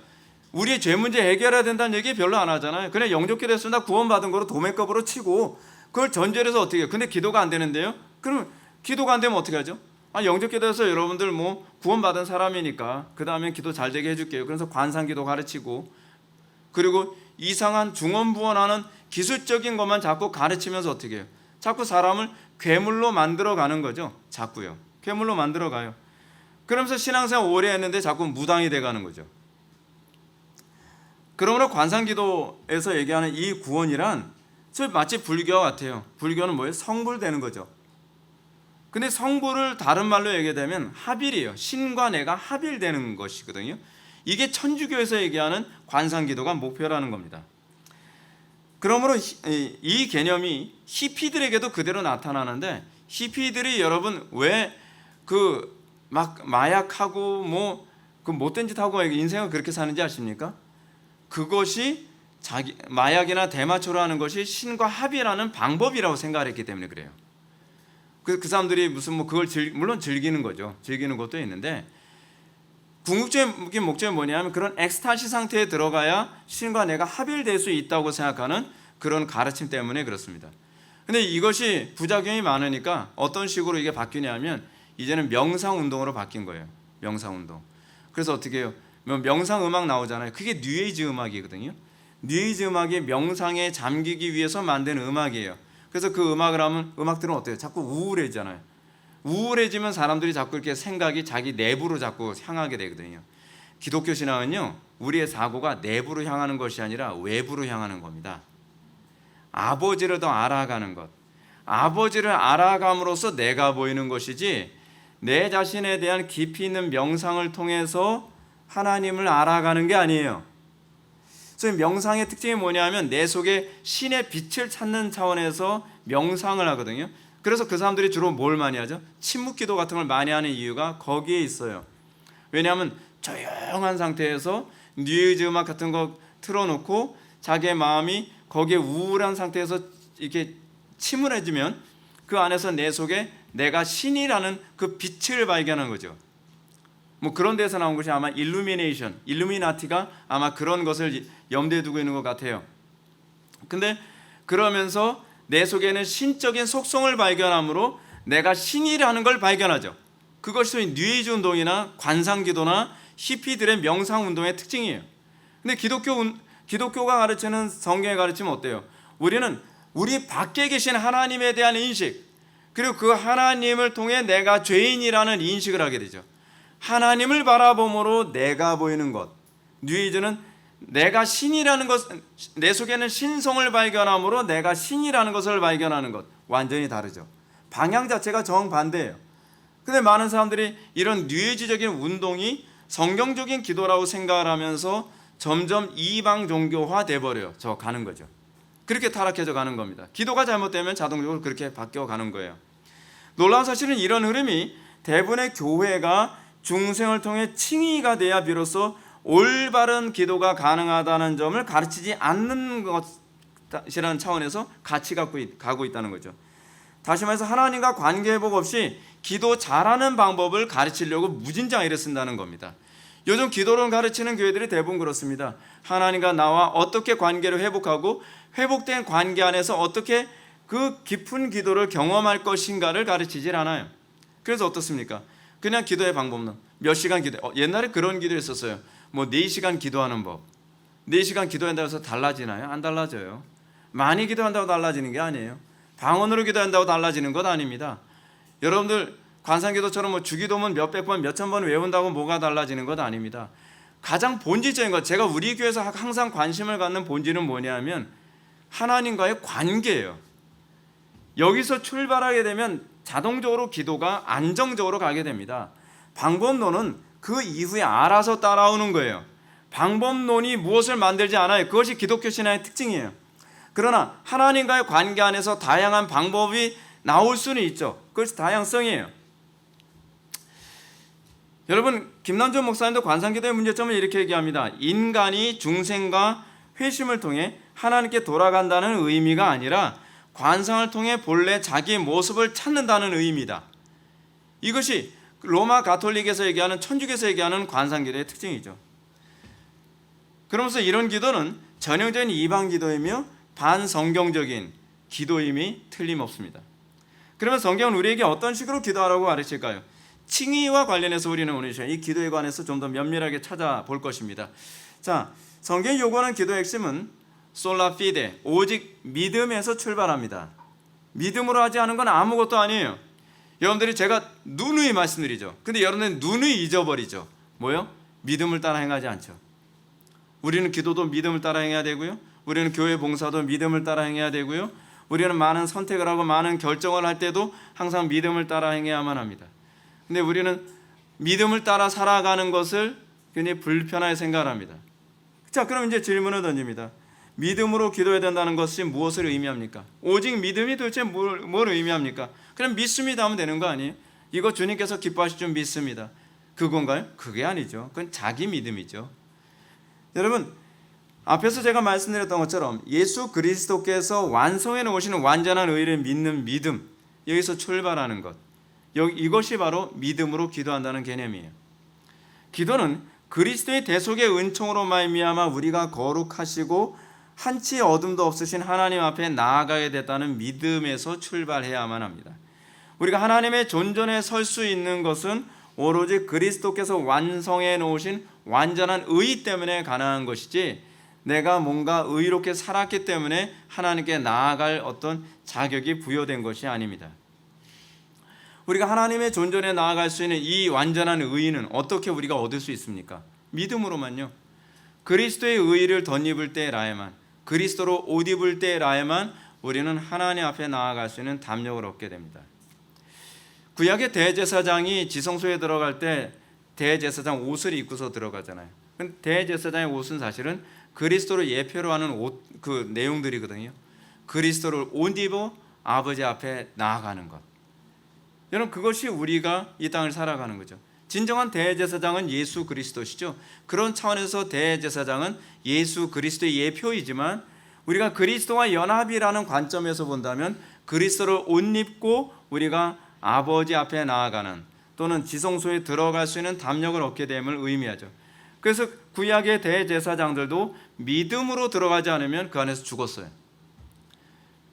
우리의 죄 문제 해결해야 된다는 얘기 별로 안 하잖아요. 그냥 영접게 됐으나 구원받은 거로 도매급으로 치고 그걸 전제로 해서 어떻게 해요? 근데 기도가 안 되는데요? 그럼 기도가 안 되면 어떻게 하죠? 영접게 돼서 여러분들 뭐 구원받은 사람이니까 그 다음에 기도 잘 되게 해줄게요. 그래서 관상기도 가르치고 그리고 이상한 중언부언하는 기술적인 것만 자꾸 가르치면서 어떻게 해요? 자꾸 사람을 괴물로 만들어가는 거죠. 자꾸요. 괴물로 만들어가요. 그러면서 신앙생활 오래 했는데 자꾸 무당이 돼가는 거죠. 그러므로 관상기도에서 얘기하는 이 구원이란 마치 불교와 같아요. 불교는 뭐예요? 성불되는 거죠. 근데 성불을 다른 말로 얘기하면 합일이에요. 신과 내가 합일되는 것이거든요. 이게 천주교에서 얘기하는 관상기도가 목표라는 겁니다. 그러므로 이 개념이 히피들에게도 그대로 나타나는데 히피들이 여러분 왜 그 막 마약하고 뭐 그 못된 짓 하고 인생을 그렇게 사는지 아십니까? 그것이 마약이나 대마초를 하는 것이 신과 합이라는 방법이라고 생각했기 때문에 그래요. 그 사람들이 무슨 뭐 그걸 물론 즐기는 거죠. 즐기는 것도 있는데 궁극적인 목적이 뭐냐면 그런 엑스타시 상태에 들어가야 신과 내가 합일될 수 있다고 생각하는 그런 가르침 때문에 그렇습니다. 근데 이것이 부작용이 많으니까 어떤 식으로 이게 바뀌냐면 이제는 명상운동으로 바뀐 거예요. 명상운동. 그래서 어떻게 해요? 명상 음악 나오잖아요. 그게 뉴에이지 음악이거든요. 뉴에이지 음악이 명상에 잠기기 위해서 만든 음악이에요. 그래서 그 음악을 하면 음악들은 어때요? 자꾸 우울해지잖아요. 우울해지면 사람들이 자꾸 이렇게 생각이 자기 내부로 자꾸 향하게 되거든요. 기독교 신앙은요, 우리의 사고가 내부로 향하는 것이 아니라 외부로 향하는 겁니다. 아버지를 더 알아가는 것. 아버지를 알아감으로써 내가 보이는 것이지 내 자신에 대한 깊이 있는 명상을 통해서 하나님을 알아가는 게 아니에요. 그래서 명상의 특징이 뭐냐면 내 속에 신의 빛을 찾는 차원에서 명상을 하거든요. 그래서 그 사람들이 주로 뭘 많이 하죠? 침묵기도 같은 걸 많이 하는 이유가 거기에 있어요. 왜냐하면 조용한 상태에서 뉴에이지 음악 같은 거 틀어놓고 자기의 마음이 거기에 우울한 상태에서 이렇게 침울해지면 그 안에서 내 속에 내가 신이라는 그 빛을 발견하는 거죠. 뭐 그런 데서 나온 것이 아마 일루미나티가 아마 그런 것을 염두에 두고 있는 것 같아요. 근데 그러면서 내 속에는 신적인 속성을 발견함으로 내가 신이라는 걸 발견하죠. 그것이 소위 뉴에이지 운동이나 관상기도나 히피들의 명상운동의 특징이에요. 근데 기독교가 가르치는 성경의 가르침은 어때요? 우리는 우리 밖에 계신 하나님에 대한 인식, 그리고 그 하나님을 통해 내가 죄인이라는 인식을 하게 되죠. 하나님을 바라봄으로 내가 보이는 것. 뉴에이지는 내가 신이라는 것, 내 속에는 신성을 발견함으로 내가 신이라는 것을 발견하는 것. 완전히 다르죠. 방향 자체가 정반대예요. 근데 많은 사람들이 이런 뉴에이지적인 운동이 성경적인 기도라고 생각을 하면서 점점 이방 종교화 돼버려요. 저 가는 거죠. 그렇게 타락해져 가는 겁니다. 기도가 잘못되면 자동적으로 그렇게 바뀌어 가는 거예요. 놀라운 사실은 이런 흐름이 대부분의 교회가 중생을 통해 칭의가 돼야 비로소 올바른 기도가 가능하다는 점을 가르치지 않는 것이라는 차원에서 같이 가고 있다는 거죠. 다시 말해서 하나님과 관계회복 없이 기도 잘하는 방법을 가르치려고 무진장 애를 쓴다는 겁니다. 요즘 기도를 가르치는 교회들이 대부분 그렇습니다. 하나님과 나와 어떻게 관계를 회복하고 회복된 관계 안에서 어떻게 그 깊은 기도를 경험할 것인가를 가르치질 않아요. 그래서 어떻습니까? 그냥 기도의 방법론, 몇 시간 기도. 옛날에 그런 기도 했었어요. 뭐 4시간 기도하는 법. 4시간 기도한다고 해서 달라지나요? 안 달라져요. 많이 기도한다고 달라지는 게 아니에요. 방언으로 기도한다고 달라지는 것 아닙니다. 여러분들 관상기도처럼 뭐 주기도문 몇백 번, 몇천 번 외운다고 뭐가 달라지는 것 아닙니다. 가장 본질적인 것, 제가 우리 교회에서 항상 관심을 갖는 본질은 뭐냐면 하나님과의 관계예요. 여기서 출발하게 되면 자동적으로 기도가 안정적으로 가게 됩니다. 방법론은 그 이후에 알아서 따라오는 거예요. 방법론이 무엇을 만들지 않아요. 그것이 기독교 신앙의 특징이에요. 그러나 하나님과의 관계 안에서 다양한 방법이 나올 수는 있죠. 그것이 다양성이에요. 여러분, 김남준 목사님도 관상기도의 문제점을 이렇게 얘기합니다. 인간이 중생과 회심을 통해 하나님께 돌아간다는 의미가 아니라 관상을 통해 본래 자기의 모습을 찾는다는 의미다. 이것이 로마 가톨릭에서 얘기하는, 천주교에서 얘기하는 관상기도의 특징이죠. 그러면서 이런 기도는 전형적인 이방 기도이며 반성경적인 기도임이 틀림없습니다. 그러면 성경은 우리에게 어떤 식으로 기도하라고 가르칠까요? 칭의와 관련해서 우리는 오늘 시간 이 기도에 관해서 좀 더 면밀하게 찾아볼 것입니다. 자, 성경이 요구하는 기도의 핵심은 솔라 피데, 오직 믿음에서 출발합니다. 믿음으로 하지 않은 건 아무것도 아니에요. 여러분들이 제가 누누이 말씀드리죠. 근데 여러분들은 누누이 잊어버리죠. 뭐요? 믿음을 따라 행하지 않죠. 우리는 기도도 믿음을 따라 행해야 되고요. 우리는 교회 봉사도 믿음을 따라 행해야 되고요. 우리는 많은 선택을 하고 많은 결정을 할 때도 항상 믿음을 따라 행해야만 합니다. 근데 우리는 믿음을 따라 살아가는 것을 굉장히 불편하게 생각을 합니다. 자, 그럼 이제 질문을 던집니다. 믿음으로 기도해야 된다는 것이 무엇을 의미합니까? 오직 믿음이 도대체 뭘 의미합니까? 그냥 믿습니다 하면 되는 거 아니에요? 이거 주님께서 기뻐하실 줄 믿습니다. 그건가요? 그게 아니죠. 그건 자기 믿음이죠. 여러분, 앞에서 제가 말씀드렸던 것처럼 예수 그리스도께서 완성해 놓으시는 완전한 의를 믿는 믿음, 여기서 출발하는 것, 이것이 바로 믿음으로 기도한다는 개념이에요. 기도는 그리스도의 대속의 은총으로 말미암아 우리가 거룩하시고 한치 어둠도 없으신 하나님 앞에 나아가게 됐다는 믿음에서 출발해야만 합니다. 우리가 하나님의 존전에 설 수 있는 것은 오로지 그리스도께서 완성해 놓으신 완전한 의 때문에 가능한 것이지, 내가 뭔가 의롭게 살았기 때문에 하나님께 나아갈 어떤 자격이 부여된 것이 아닙니다. 우리가 하나님의 존전에 나아갈 수 있는 이 완전한 의는 어떻게 우리가 얻을 수 있습니까? 믿음으로만요. 그리스도의 의를 덧입을 때라야만, 그리스도로 옷 입을 때라야만 우리는 하나님 앞에 나아갈 수 있는 담력을 얻게 됩니다. 구약의 대제사장이 지성소에 들어갈 때 대제사장 옷을 입고서 들어가잖아요. 대제사장의 옷은 사실은 그리스도를 예표로 하는 옷, 그 내용들이거든요. 그리스도를 옷 입어 아버지 앞에 나아가는 것. 여러분, 그것이 우리가 이 땅을 살아가는 거죠. 진정한 대제사장은 예수 그리스도시죠. 그런 차원에서 대제사장은 예수 그리스도의 예표이지만 우리가 그리스도와 연합이라는 관점에서 본다면 그리스도를 옷 입고 우리가 아버지 앞에 나아가는 또는 지성소에 들어갈 수 있는 담력을 얻게 됨을 의미하죠. 그래서 구약의 대제사장들도 믿음으로 들어가지 않으면 그 안에서 죽었어요.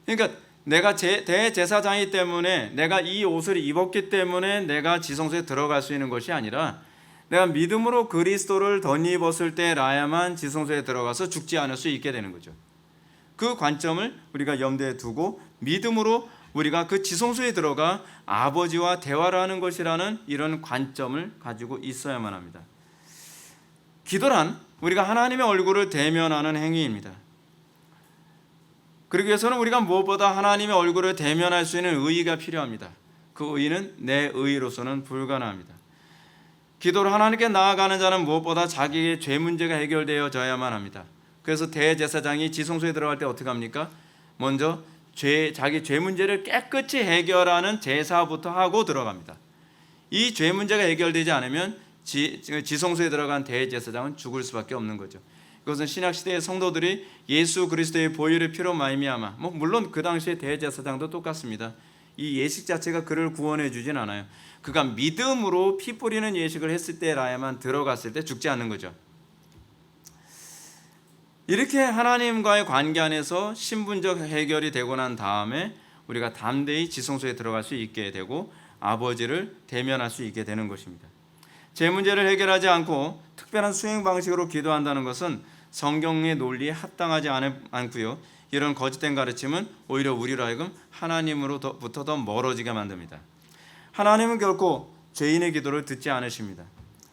그러니까 내가 대제사장이기 때문에 내가 이 옷을 입었기 때문에 내가 지성소에 들어갈 수 있는 것이 아니라 내가 믿음으로 그리스도를 덧입었을 때라야만 지성소에 들어가서 죽지 않을 수 있게 되는 거죠. 그 관점을 우리가 염두에 두고 믿음으로 우리가 그 지성소에 들어가 아버지와 대화를 하는 것이라는 이런 관점을 가지고 있어야만 합니다. 기도란 우리가 하나님의 얼굴을 대면하는 행위입니다. 그러기 위해서는 우리가 무엇보다 하나님의 얼굴을 대면할 수 있는 의의가 필요합니다. 그 의의는 내 의의로서는 불가능합니다. 기도로 하나님께 나아가는 자는 무엇보다 자기의 죄 문제가 해결되어져야만 합니다. 그래서 대제사장이 지성소에 들어갈 때 어떻게 합니까? 먼저 자기 죄 문제를 깨끗이 해결하는 제사부터 하고 들어갑니다. 이 죄 문제가 해결되지 않으면 지성소에 들어간 대제사장은 죽을 수밖에 없는 거죠. 이것은 신약시대의 성도들이 예수 그리스도의 보혈의 피로 말미암아 물론 그 당시에 대제사장도 똑같습니다. 이 예식 자체가 그를 구원해 주진 않아요. 그가 믿음으로 피 뿌리는 예식을 했을 때라야만 들어갔을 때 죽지 않는 거죠. 이렇게 하나님과의 관계 안에서 신분적 해결이 되고 난 다음에 우리가 담대히 지성소에 들어갈 수 있게 되고 아버지를 대면할 수 있게 되는 것입니다. 제 문제를 해결하지 않고 특별한 수행 방식으로 기도한다는 것은 성경의 논리에 합당하지 않고요. 이런 거짓된 가르침은 오히려 우리로 하여금 하나님으로부터 더 멀어지게 만듭니다. 하나님은 결코 죄인의 기도를 듣지 않으십니다.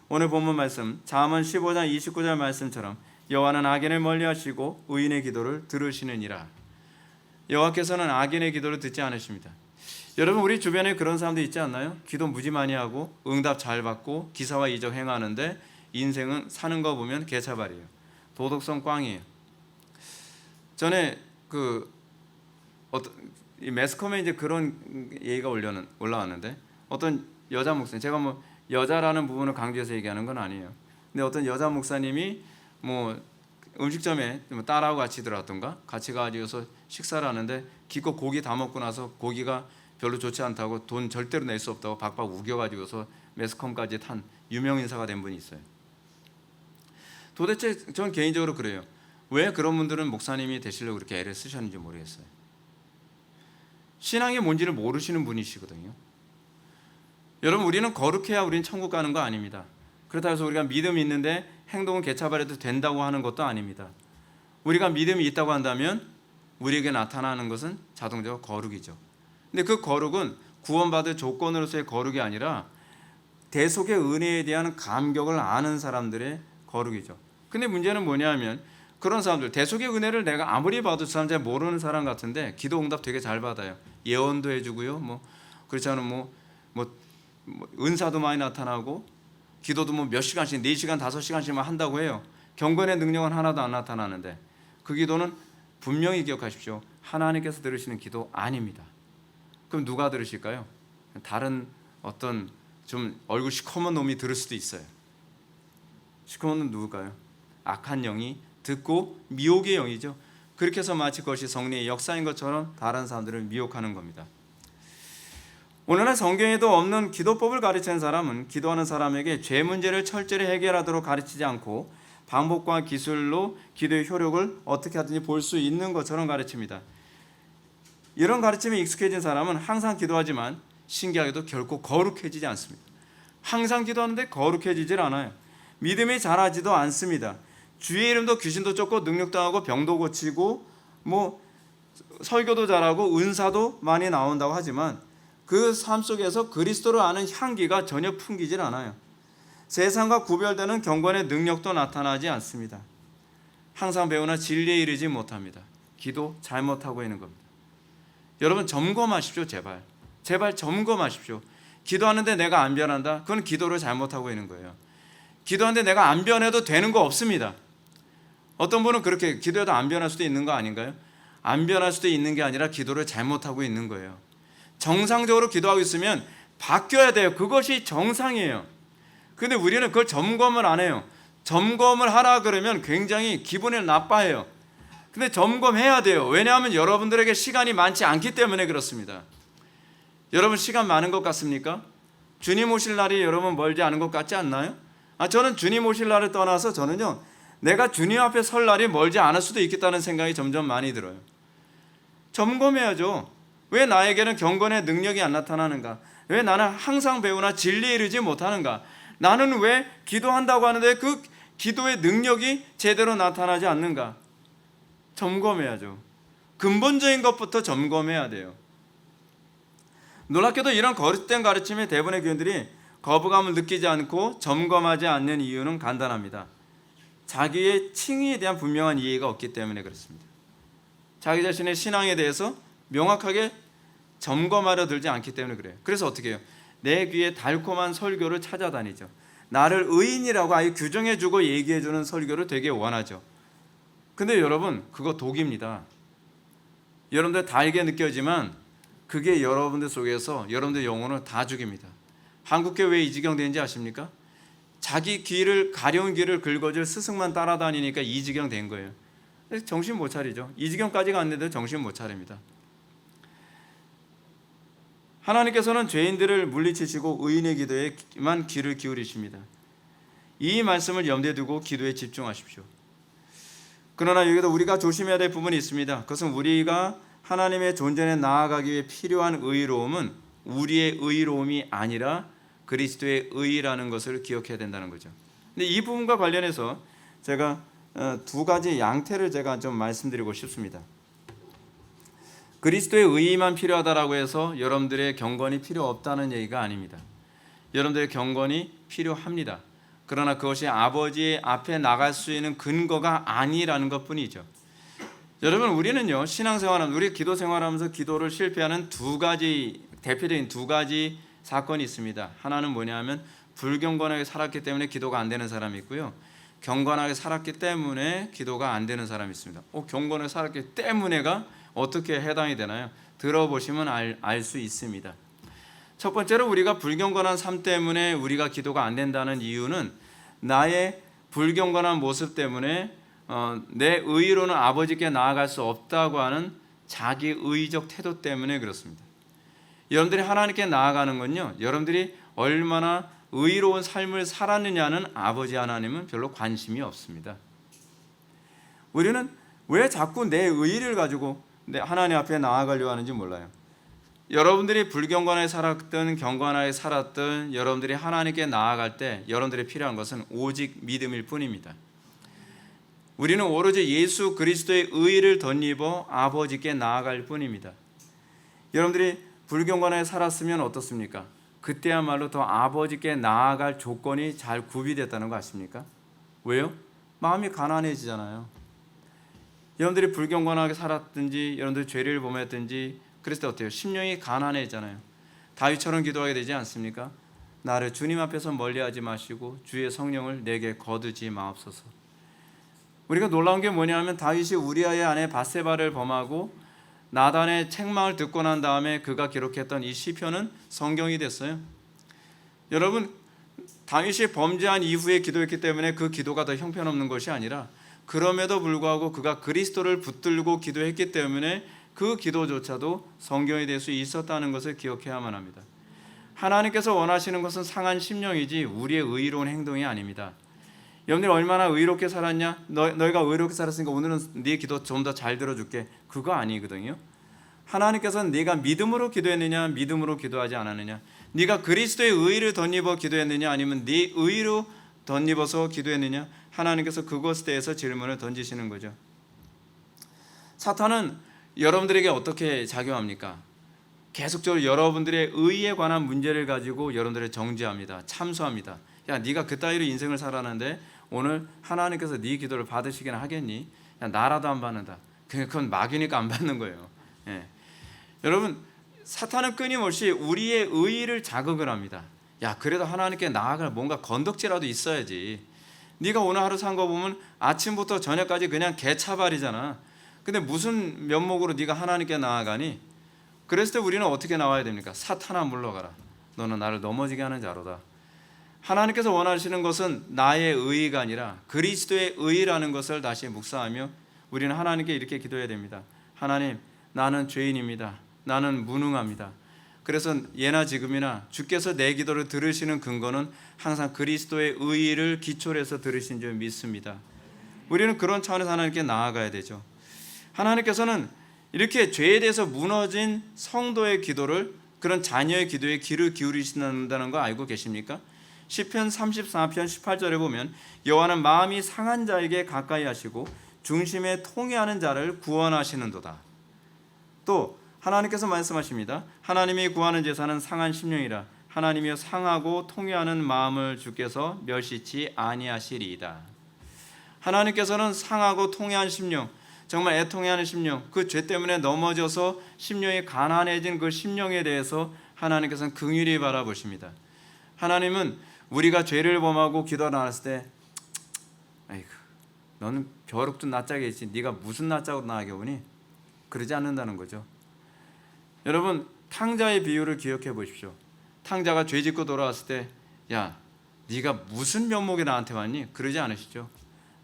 오늘 본문 말씀 잠언 15장 29절 말씀처럼 여호와는 악인을 멀리하시고 의인의 기도를 들으시느니라. 여호와께서는 악인의 기도를 듣지 않으십니다. 여러분 우리 주변에 그런 사람들 있지 않나요? 기도 무지 많이 하고 응답 잘 받고 기사와 이적 행하는데 인생은 사는 거 보면 개차발이에요. 도덕성 꽝이에요. 전에 이 매스컴에 이제 그런 얘기가 올라왔는데 어떤 여자 목사님, 제가 여자라는 부분을 강조해서 얘기하는 건 아니에요. 근데 어떤 여자 목사님이 음식점에 딸하고 같이 들어왔던가 같이 가지고서 식사를 하는데 기껏 고기 다 먹고 나서 고기가 별로 좋지 않다고 돈 절대로 낼 수 없다고 박박 우겨가지고서 매스컴까지 탄 유명 인사가 된 분이 있어요. 도대체 전 개인적으로 그래요. 왜 그런 분들은 목사님이 되시려고 그렇게 애를 쓰셨는지 모르겠어요. 신앙이 뭔지를 모르시는 분이시거든요. 여러분 우리는 거룩해야 우리는 천국 가는 거 아닙니다. 그렇다고 해서 우리가 믿음이 있는데 행동은 개차발해도 된다고 하는 것도 아닙니다. 우리가 믿음이 있다고 한다면 우리에게 나타나는 것은 자동적으로 거룩이죠. 근데 그 거룩은 구원받을 조건으로서의 거룩이 아니라 대속의 은혜에 대한 감격을 아는 사람들의 거룩이죠. 근데 문제는 뭐냐면 그런 사람들 대속의 은혜를 내가 아무리 봐도 그 사람 잘 모르는 사람 같은데 기도 응답 되게 잘 받아요. 예언도 해주고요. 그렇지 않으면 은사도 많이 나타나고 기도도 몇 시간씩 4시간 5시간씩만 한다고 해요. 경건의 능력은 하나도 안 나타나는데 그 기도는 분명히 기억하십시오. 하나님께서 들으시는 기도 아닙니다. 그럼 누가 들으실까요? 다른 어떤 좀 얼굴 시커먼 놈이 들을 수도 있어요. 시커먼 놈 누굴까요? 악한 영이 듣고 미혹의 영이죠. 그렇게 해서 마치 그것이 성령의 역사인 것처럼 다른 사람들을 미혹하는 겁니다. 오늘날 성경에도 없는 기도법을 가르치는 사람은 기도하는 사람에게 죄 문제를 철저히 해결하도록 가르치지 않고 방법과 기술로 기도의 효력을 어떻게 하든지 볼 수 있는 것처럼 가르칩니다. 이런 가르침에 익숙해진 사람은 항상 기도하지만 신기하게도 결코 거룩해지지 않습니다. 항상 기도하는데 거룩해지질 않아요. 믿음이 자라지도 않습니다. 주의 이름도 귀신도 쫓고 능력도 하고 병도 고치고 설교도 잘하고 은사도 많이 나온다고 하지만 그 삶 속에서 그리스도를 아는 향기가 전혀 풍기질 않아요. 세상과 구별되는 경건의 능력도 나타나지 않습니다. 항상 배우나 진리에 이르지 못합니다. 기도 잘못하고 있는 겁니다. 여러분 점검하십시오. 제발 점검하십시오. 기도하는데 내가 안 변한다? 그건 기도를 잘못하고 있는 거예요. 기도하는데 내가 안 변해도 되는 거 없습니다. 어떤 분은 그렇게 기도해도 안 변할 수도 있는 거 아닌가요? 안 변할 수도 있는 게 아니라 기도를 잘못하고 있는 거예요. 정상적으로 기도하고 있으면 바뀌어야 돼요. 그것이 정상이에요. 근데 우리는 그걸 점검을 안 해요. 점검을 하라 그러면 굉장히 기분이 나빠해요. 근데 점검해야 돼요. 왜냐하면 여러분들에게 시간이 많지 않기 때문에 그렇습니다. 여러분 시간 많은 것 같습니까? 주님 오실 날이 여러분 멀지 않은 것 같지 않나요? 저는 주님 오실 날을 떠나서 저는요, 내가 주님 앞에 설 날이 멀지 않을 수도 있겠다는 생각이 점점 많이 들어요. 점검해야죠. 왜 나에게는 경건의 능력이 안 나타나는가? 왜 나는 항상 배우나 진리에 이르지 못하는가? 나는 왜 기도한다고 하는데 그 기도의 능력이 제대로 나타나지 않는가? 점검해야죠. 근본적인 것부터 점검해야 돼요. 놀랍게도 이런 거짓된 가르침에 대부분의 교인들이 거부감을 느끼지 않고 점검하지 않는 이유는 간단합니다. 자기의 칭의에 대한 분명한 이해가 없기 때문에 그렇습니다. 자기 자신의 신앙에 대해서 명확하게 점검하려 들지 않기 때문에 그래요. 그래서 어떻게 해요? 내 귀에 달콤한 설교를 찾아다니죠. 나를 의인이라고 아예 규정해주고 얘기해주는 설교를 되게 원하죠. 근데 여러분, 그거 독입니다. 여러분들 달게 느껴지만 그게 여러분들 속에서 여러분들 영혼을 다 죽입니다. 한국교회 왜 이 지경 되는지 아십니까? 자기 귀를, 가려운 귀를 긁어줄 스승만 따라다니니까 이 지경 된 거예요. 정신 못 차리죠. 이 지경까지가 안 돼도 정신 못 차립니다. 하나님께서는 죄인들을 물리치시고 의인의 기도에만 귀를 기울이십니다. 이 말씀을 염두에 두고 기도에 집중하십시오. 그러나 여기도 우리가 조심해야 될 부분이 있습니다. 그것은 우리가 하나님의 존전에 나아가기 위해 필요한 의로움은 우리의 의로움이 아니라 그리스도의 의라는 것을 기억해야 된다는 거죠. 근데 이 부분과 관련해서 제가 두 가지 양태를 제가 좀 말씀드리고 싶습니다. 그리스도의 의만 필요하다라고 해서 여러분들의 경건이 필요 없다는 얘기가 아닙니다. 여러분들의 경건이 필요합니다. 그러나 그것이 아버지 앞에 나갈 수 있는 근거가 아니라는 것뿐이죠. 여러분, 우리는요, 신앙생활하면서, 우리 기도 생활하면서 기도를 실패하는 대표적인 두 가지 사건이 있습니다. 하나는 뭐냐면 불경건하게 살았기 때문에 기도가 안 되는 사람이 있고요, 경건하게 살았기 때문에 기도가 안 되는 사람이 있습니다. 경건하게 살았기 때문에가 어떻게 해당이 되나요? 들어보시면 알 수 있습니다. 첫 번째로 우리가 불경건한 삶 때문에 우리가 기도가 안 된다는 이유는 나의 불경건한 모습 때문에 내 의로는 아버지께 나아갈 수 없다고 하는 자기의적 태도 때문에 그렇습니다. 여러분들이 하나님께 나아가는 건요, 여러분들이 얼마나 의로운 삶을 살았느냐는 아버지 하나님은 별로 관심이 없습니다. 우리는 왜 자꾸 내 의를 가지고 하나님 앞에 나아가려고 하는지 몰라요. 여러분들이 불경건하게 살았든 경건하게 살았든 여러분들이 하나님께 나아갈 때 여러분들이 필요한 것은 오직 믿음일 뿐입니다. 우리는 오로지 예수 그리스도의 의를 덧입어 아버지께 나아갈 뿐입니다. 여러분들이 불경건하게 살았으면 어떻습니까? 그때야말로 더 아버지께 나아갈 조건이 잘 구비됐다는 거 아십니까? 왜요? 마음이 가난해지잖아요. 여러분들이 불경건하게 살았든지 여러분들이 죄를 범했든지 그랬을 때 어때요? 심령이 가난해지잖아요. 다윗처럼 기도하게 되지 않습니까? 나를 주님 앞에서 멀리하지 마시고 주의 성령을 내게 거두지 마옵소서. 우리가 놀라운 게 뭐냐면 다윗이 우리아의 아내 밧세바를 범하고 나단의 책망을 듣고 난 다음에 그가 기록했던 이 시편은 성경이 됐어요. 여러분, 다윗이 범죄한 이후에 기도했기 때문에 그 기도가 더 형편없는 것이 아니라 그럼에도 불구하고 그가 그리스도를 붙들고 기도했기 때문에 그 기도조차도 성경이 될 수 있었다는 것을 기억해야만 합니다. 하나님께서 원하시는 것은 상한 심령이지 우리의 의로운 행동이 아닙니다. 여러분들 얼마나 의롭게 살았냐? 너희가 의롭게 살았으니까 오늘은 네 기도 좀 더 잘 들어줄게. 그거 아니거든요. 하나님께서는 네가 믿음으로 기도했느냐, 믿음으로 기도하지 않았느냐, 네가 그리스도의 의를 덧입어 기도했느냐, 아니면 네 의로 덧입어서 기도했느냐, 하나님께서 그것에 대해서 질문을 던지시는 거죠. 사탄은 여러분들에게 어떻게 작용합니까? 계속적으로 여러분들의 의에 관한 문제를 가지고 여러분들을 정죄합니다. 참수합니다. 야, 네가 그따위로 인생을 살았는데 오늘 하나님께서 네 기도를 받으시긴 하겠니? 야, 나라도 안 받는다. 그건 막이니까 안 받는 거예요. 예. 여러분, 사탄은 끊임없이 우리의 의의를 자극을 합니다. 야, 그래도 하나님께 나아갈 뭔가 건덕지라도 있어야지. 네가 오늘 하루 산 거 보면 아침부터 저녁까지 그냥 개차발이잖아. 근데 무슨 면목으로 네가 하나님께 나아가니? 그랬을 때 우리는 어떻게 나와야 됩니까? 사탄아 물러가라. 너는 나를 넘어지게 하는 자로다. 하나님께서 원하시는 것은 나의 의의가 아니라 그리스도의 의의라는 것을 다시 묵상하며 우리는 하나님께 이렇게 기도해야 됩니다. 하나님, 나는 죄인입니다. 나는 무능합니다. 그래서 예나 지금이나 주께서 내 기도를 들으시는 근거는 항상 그리스도의 의의를 기초로 해서 들으신 줄 믿습니다. 우리는 그런 차원에서 하나님께 나아가야 되죠. 하나님께서는 이렇게 죄에 대해서 무너진 성도의 기도를, 그런 자녀의 기도에 귀를 기울이신다는 거 알고 계십니까? 시편 34편 18절에 보면 여호와는 마음이 상한 자에게 가까이 하시고 중심에 통회하는 자를 구원하시는도다. 또 하나님께서 말씀하십니다. 하나님이 구하는 제사는 상한 심령이라. 하나님이여 상하고 통회하는 마음을 주께서 멸시치 아니하시리이다. 하나님께서는 상하고 통회한 심령, 정말 애통해하는 심령, 그 죄 때문에 넘어져서 심령이 가난해진 그 심령에 대해서 하나님께서는 긍휼히 바라보십니다. 하나님은 우리가 죄를 범하고 기도 나왔을 때, 아이고, 너는 벼룩도 낯짝에 있지, 네가 무슨 낯짝으로 나에게 오니? 그러지 않는다는 거죠. 여러분, 탕자의 비유를 기억해 보십시오. 탕자가 죄 짓고 돌아왔을 때, 야, 네가 무슨 면목에 나한테 왔니? 그러지 않으시죠.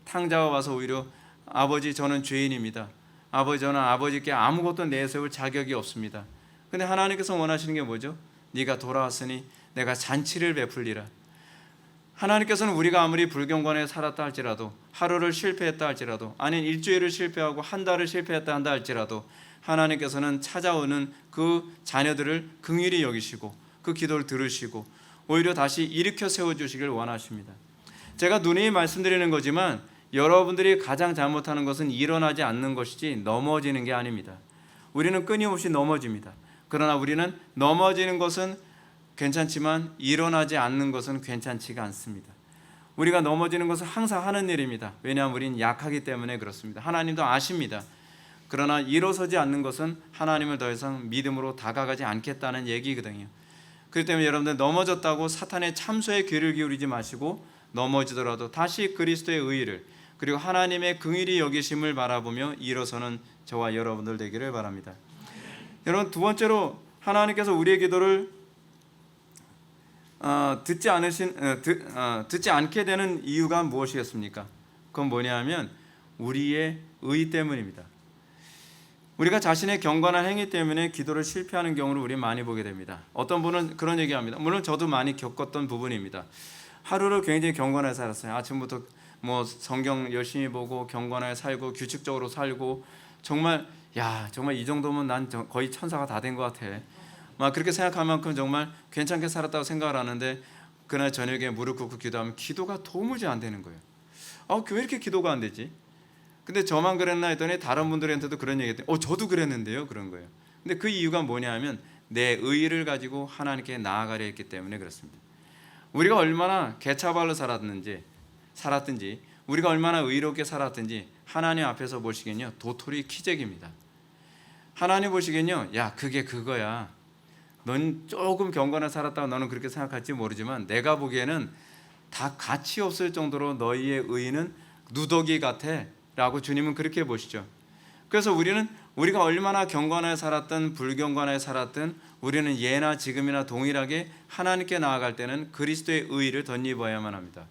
탕자가 와서 오히려, 아버지, 저는 죄인입니다. 아버지, 저는 아버지께 아무것도 내세울 자격이 없습니다. 근데 하나님께서 원하시는 게 뭐죠? 네가 돌아왔으니 내가 잔치를 베풀리라. 하나님께서는 우리가 아무리 불경건에 살았다 할지라도, 하루를 실패했다 할지라도, 아닌 일주일을 실패하고 한 달을 실패했다 한다 할지라도 하나님께서는 찾아오는 그 자녀들을 긍휼히 여기시고 그 기도를 들으시고 오히려 다시 일으켜 세워주시길 원하십니다. 제가 누누이 말씀드리는 거지만 여러분들이 가장 잘못하는 것은 일어나지 않는 것이지 넘어지는 게 아닙니다. 우리는 끊임없이 넘어집니다. 그러나 우리는 넘어지는 것은 괜찮지만 일어나지 않는 것은 괜찮지가 않습니다. 우리가 넘어지는 것은 항상 하는 일입니다. 왜냐하면 우리는 약하기 때문에 그렇습니다. 하나님도 아십니다. 그러나 일어서지 않는 것은 하나님을 더 이상 믿음으로 다가가지 않겠다는 얘기거든요. 그렇기 때문에 여러분들 넘어졌다고 사탄의 참소에 귀를 기울이지 마시고 넘어지더라도 다시 그리스도의 의의를 그리고 하나님의 긍휼히 여기심을 바라보며 일어서는 저와 여러분들 되기를 바랍니다. 여러분, 두 번째로 하나님께서 우리의 기도를 듣지 않게 되는 이유가 무엇이겠습니까? 그건 뭐냐면 우리의 의 때문입니다. 우리가 자신의 경건한 행위 때문에 기도를 실패하는 경우를 우리 많이 보게 됩니다. 어떤 분은 그런 얘기합니다. 물론 저도 많이 겪었던 부분입니다. 하루를 굉장히 경건하게 살았어요. 아침부터 뭐 성경 열심히 보고 경건하게 살고 규칙적으로 살고 정말 이 정도면 난 거의 천사가 다 된 것 같아. 막 그렇게 생각할 만큼 정말 괜찮게 살았다고 생각을 하는데 그날 저녁에 무릎 꿇고 기도하면 기도가 도무지 안 되는 거예요. 왜 이렇게 기도가 안 되지? 근데 저만 그랬나 했더니 다른 분들한테도 그런 얘기 했더니 저도 그랬는데요, 그런 거예요. 근데 그 이유가 뭐냐면 내 의의를 가지고 하나님께 나아가려 했기 때문에 그렇습니다. 우리가 얼마나 개차발로 살았든지 우리가 얼마나 의롭게 살았든지 하나님 앞에서 보시기엔요 도토리 키재기입니다. 하나님 보시기엔요, 야, 그게 그거야. 넌 조금 경건하게 살았다고 너는 그렇게 생각할지 모르지만 내가 보기에는 다 가치 없을 정도로 너희의 의의는 누더기 같아 라고 주님은 그렇게 보시죠. 그래서 우리가 얼마나 경건하게 살았든 불경건하게 살았든 우리는 예나 지금이나 동일하게 하나님께 나아갈 때는 그리스도의 의의를 덧입어야만 합니다.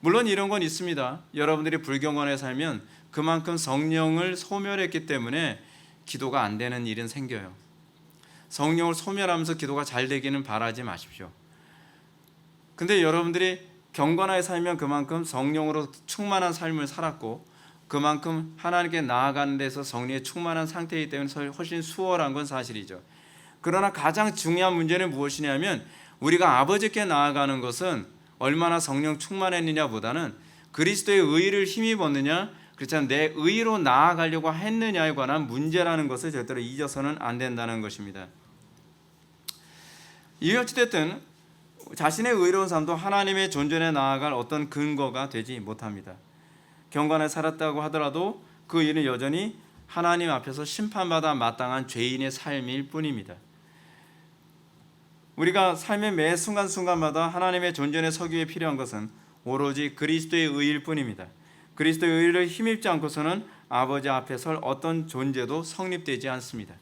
물론 이런 건 있습니다. 여러분들이 불경건하게 살면 그만큼 성령을 소멸했기 때문에 기도가 안 되는 일은 생겨요. 성령을 소멸하면서 기도가 잘 되기는 바라지 마십시오. 근데 여러분들이 경건하게 살면 그만큼 성령으로 충만한 삶을 살았고 그만큼 하나님께 나아가는 데서 성령에 충만한 상태이기 때문에 훨씬 수월한 건 사실이죠. 그러나 가장 중요한 문제는 무엇이냐면 우리가 아버지께 나아가는 것은 얼마나 성령 충만했느냐보다는 그리스도의 의의를 힘입었느냐, 그렇지 내 의의로 나아가려고 했느냐에 관한 문제라는 것을 절대로 잊어서는 안 된다는 것입니다. 어찌됐든 자신의 의로운 삶도 하나님의 존전에 나아갈 어떤 근거가 되지 못합니다. 경건하게 살았다고 하더라도 그 일은 여전히 하나님 앞에서 심판받아 마땅한 죄인의 삶일 뿐입니다. 우리가 삶의 매 순간순간마다 하나님의 존전에 서기 위해 필요한 것은 오로지 그리스도의 의일 뿐입니다. 그리스도의 의를 힘입지 않고서는 아버지 앞에 설 어떤 존재도 성립되지 않습니다.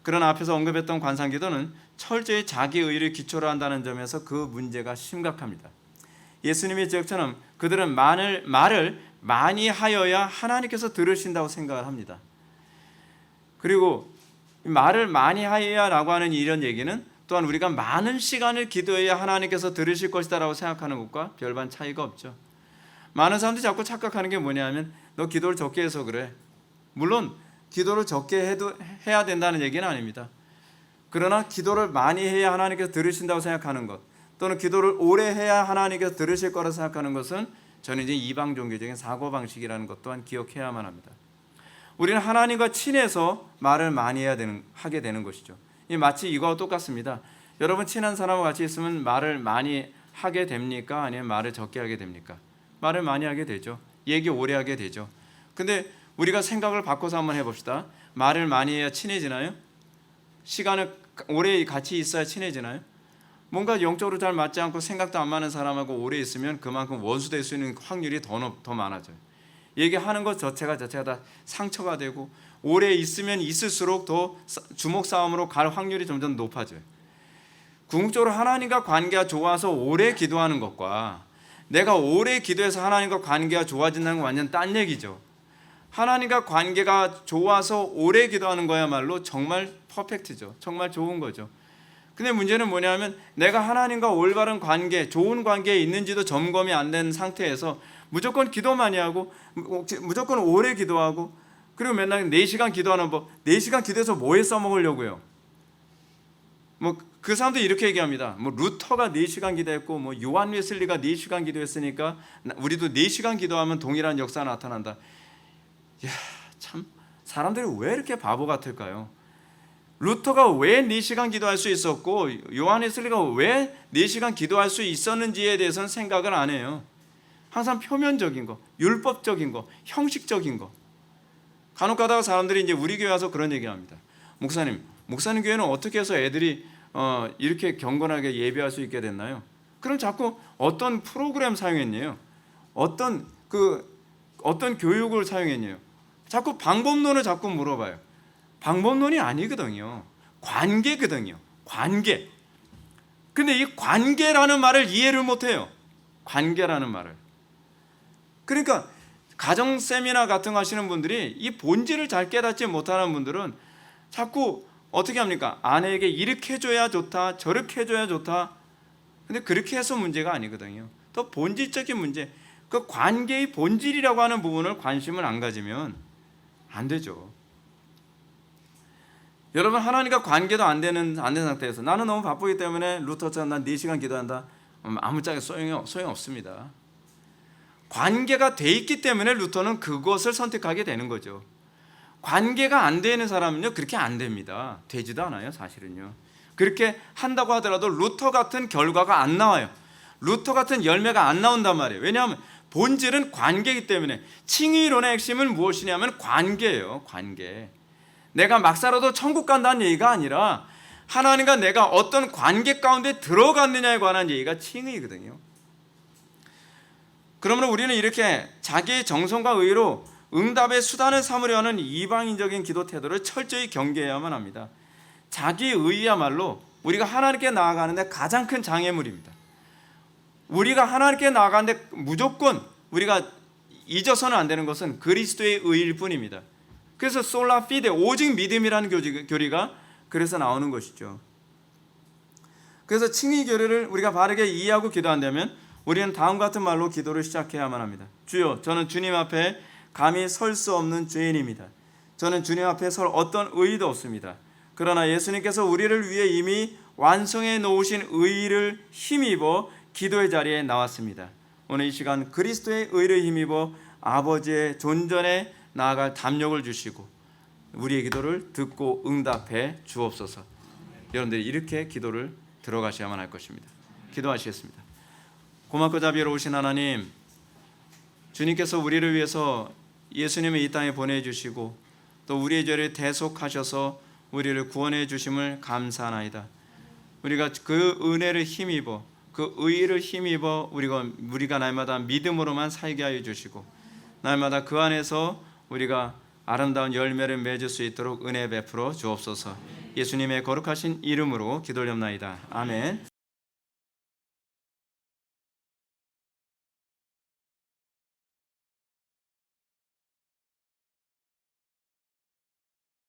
그러나 앞에서 언급했던 관상기도는 철저히 자기 의를 기초로 한다는 점에서 그 문제가 심각합니다. 예수님의 지역처럼 그들은 말을 많이 하여야 하나님께서 들으신다고 생각을 합니다. 그리고 말을 많이 하여야라고 하는 이런 얘기는 또한 우리가 많은 시간을 기도해야 하나님께서 들으실 것이다라고 생각하는 것과 별반 차이가 없죠. 많은 사람들이 자꾸 착각하는 게 뭐냐면 너 기도를 적게 해서 그래. 물론 기도를 적게 해야 된다는 얘기는 아닙니다. 그러나 기도를 많이 해야 하나님께서 들으신다고 생각하는 것, 또는 기도를 오래 해야 하나님께서 들으실 거라 생각하는 것은 저는 이제 이방 종교적인 사고방식이라는 것 또한 기억해야만 합니다. 우리는 하나님과 친해서 말을 많이 하게 되는 것이죠. 마치 이거와 똑같습니다. 여러분 친한 사람과 같이 있으면 말을 많이 하게 됩니까? 아니면 말을 적게 하게 됩니까? 말을 많이 하게 되죠. 얘기 오래 하게 되죠. 근데 우리가 생각을 바꿔서 한번 해봅시다. 말을 많이 해야 친해지나요? 시간을 오래 같이 있어야 친해지나요? 뭔가 영적으로 잘 맞지 않고 생각도 안 맞는 사람하고 오래 있으면 그만큼 원수 될 수 있는 확률이 더 많아져요. 얘기하는 것 자체가 다 상처가 되고 오래 있으면 있을수록 더 주먹 싸움으로 갈 확률이 점점 높아져요. 궁극적으로 하나님과 관계가 좋아서 오래 기도하는 것과 내가 오래 기도해서 하나님과 관계가 좋아진다는 건 완전 딴 얘기죠. 하나님과 관계가 좋아서 오래 기도하는 거야말로 정말 퍼펙트죠. 정말 좋은 거죠. 근데 문제는 뭐냐면 내가 하나님과 올바른 관계, 좋은 관계에 있는지도 점검이 안 된 상태에서 무조건 기도 많이 하고 무조건 오래 기도하고 그리고 맨날 4시간 기도하는 법, 4시간 기도해서 뭐에 써먹으려고요? 그 사람도 이렇게 얘기합니다. 루터가 4시간 기도했고 요한 웨슬리가 4시간 기도했으니까 우리도 4시간 기도하면 동일한 역사가 나타난다. 야, 참 사람들이 왜 이렇게 바보 같을까요? 루터가 왜 4시간 기도할 수 있었고 요한 웨슬리가 왜 4시간 기도할 수 있었는지에 대해서는 생각을 안 해요. 항상 표면적인 거, 율법적인 거, 형식적인 거. 간혹 가다가 사람들이 이제 우리 교회 와서 그런 얘기합니다. 목사님 교회는 어떻게 해서 애들이 이렇게 경건하게 예배할 수 있게 됐나요? 그럼 자꾸 어떤 프로그램 사용했냐요? 어떤 교육을 사용했냐요? 자꾸 방법론을 자꾸 물어봐요. 방법론이 아니거든요. 관계거든요. 관계. 근데 이 관계라는 말을 이해를 못해요. 관계라는 말을. 그러니까 가정 세미나 같은 거 하시는 분들이 이 본질을 잘 깨닫지 못하는 분들은 자꾸 어떻게 합니까? 아내에게 이렇게 해줘야 좋다, 저렇게 해줘야 좋다. 근데 그렇게 해서 문제가 아니거든요. 더 본질적인 문제, 그 관계의 본질이라고 하는 부분을 관심을 안 가지면 안 되죠. 여러분 하나님과 관계도 안 된 상태에서 나는 너무 바쁘기 때문에 루터처럼 난 4시간 기도한다. 아무짝에 소용이 없습니다. 관계가 돼 있기 때문에 루터는 그것을 선택하게 되는 거죠. 관계가 안 되는 사람은요 그렇게 안 됩니다. 되지도 않아요 사실은요. 그렇게 한다고 하더라도 루터 같은 결과가 안 나와요. 루터 같은 열매가 안 나온단 말이에요. 왜냐하면 본질은 관계이기 때문에. 칭의론의 핵심은 무엇이냐면 관계예요. 관계. 내가 막 살아도 천국 간다는 얘기가 아니라 하나님과 내가 어떤 관계 가운데 들어갔느냐에 관한 얘기가 칭의거든요. 그러면 우리는 이렇게 자기의 정성과 의로 응답의 수단을 삼으려 하는 이방인적인 기도 태도를 철저히 경계해야만 합니다. 자기 의야말로 우리가 하나님께 나아가는데 가장 큰 장애물입니다. 우리가 하나님께 나아가는데 무조건 우리가 잊어서는 안 되는 것은 그리스도의 의일 뿐입니다. 그래서 솔라 피데, 오직 믿음이라는 교리가 그래서 나오는 것이죠. 그래서 칭의 교리를 우리가 바르게 이해하고 기도한다면 우리는 다음 같은 말로 기도를 시작해야만 합니다. 주여, 저는 주님 앞에 감히 설 수 없는 죄인입니다. 저는 주님 앞에 설 어떤 의의도 없습니다. 그러나 예수님께서 우리를 위해 이미 완성해 놓으신 의의를 힘입어 기도의 자리에 나왔습니다. 오늘 이 시간 그리스도의 의를 힘입어 아버지의 존전에 나아갈 담력을 주시고 우리의 기도를 듣고 응답해 주옵소서. 여러분들이 이렇게 기도를 들어가셔야만 할 것입니다. 기도하시겠습니다. 고맙고 자비로우신 하나님, 주님께서 우리를 위해서 예수님을 이 땅에 보내주시고 또 우리의 죄를 대속하셔서 우리를 구원해 주심을 감사하나이다. 우리가 그 은혜를 힘입어 그 의의를 힘입어 우리가 날마다 믿음으로만 살게 하여 주시고 날마다 그 안에서 우리가 아름다운 열매를 맺을 수 있도록 은혜 베풀어 주옵소서. 예수님의 거룩하신 이름으로 기도드립나이다. 아멘.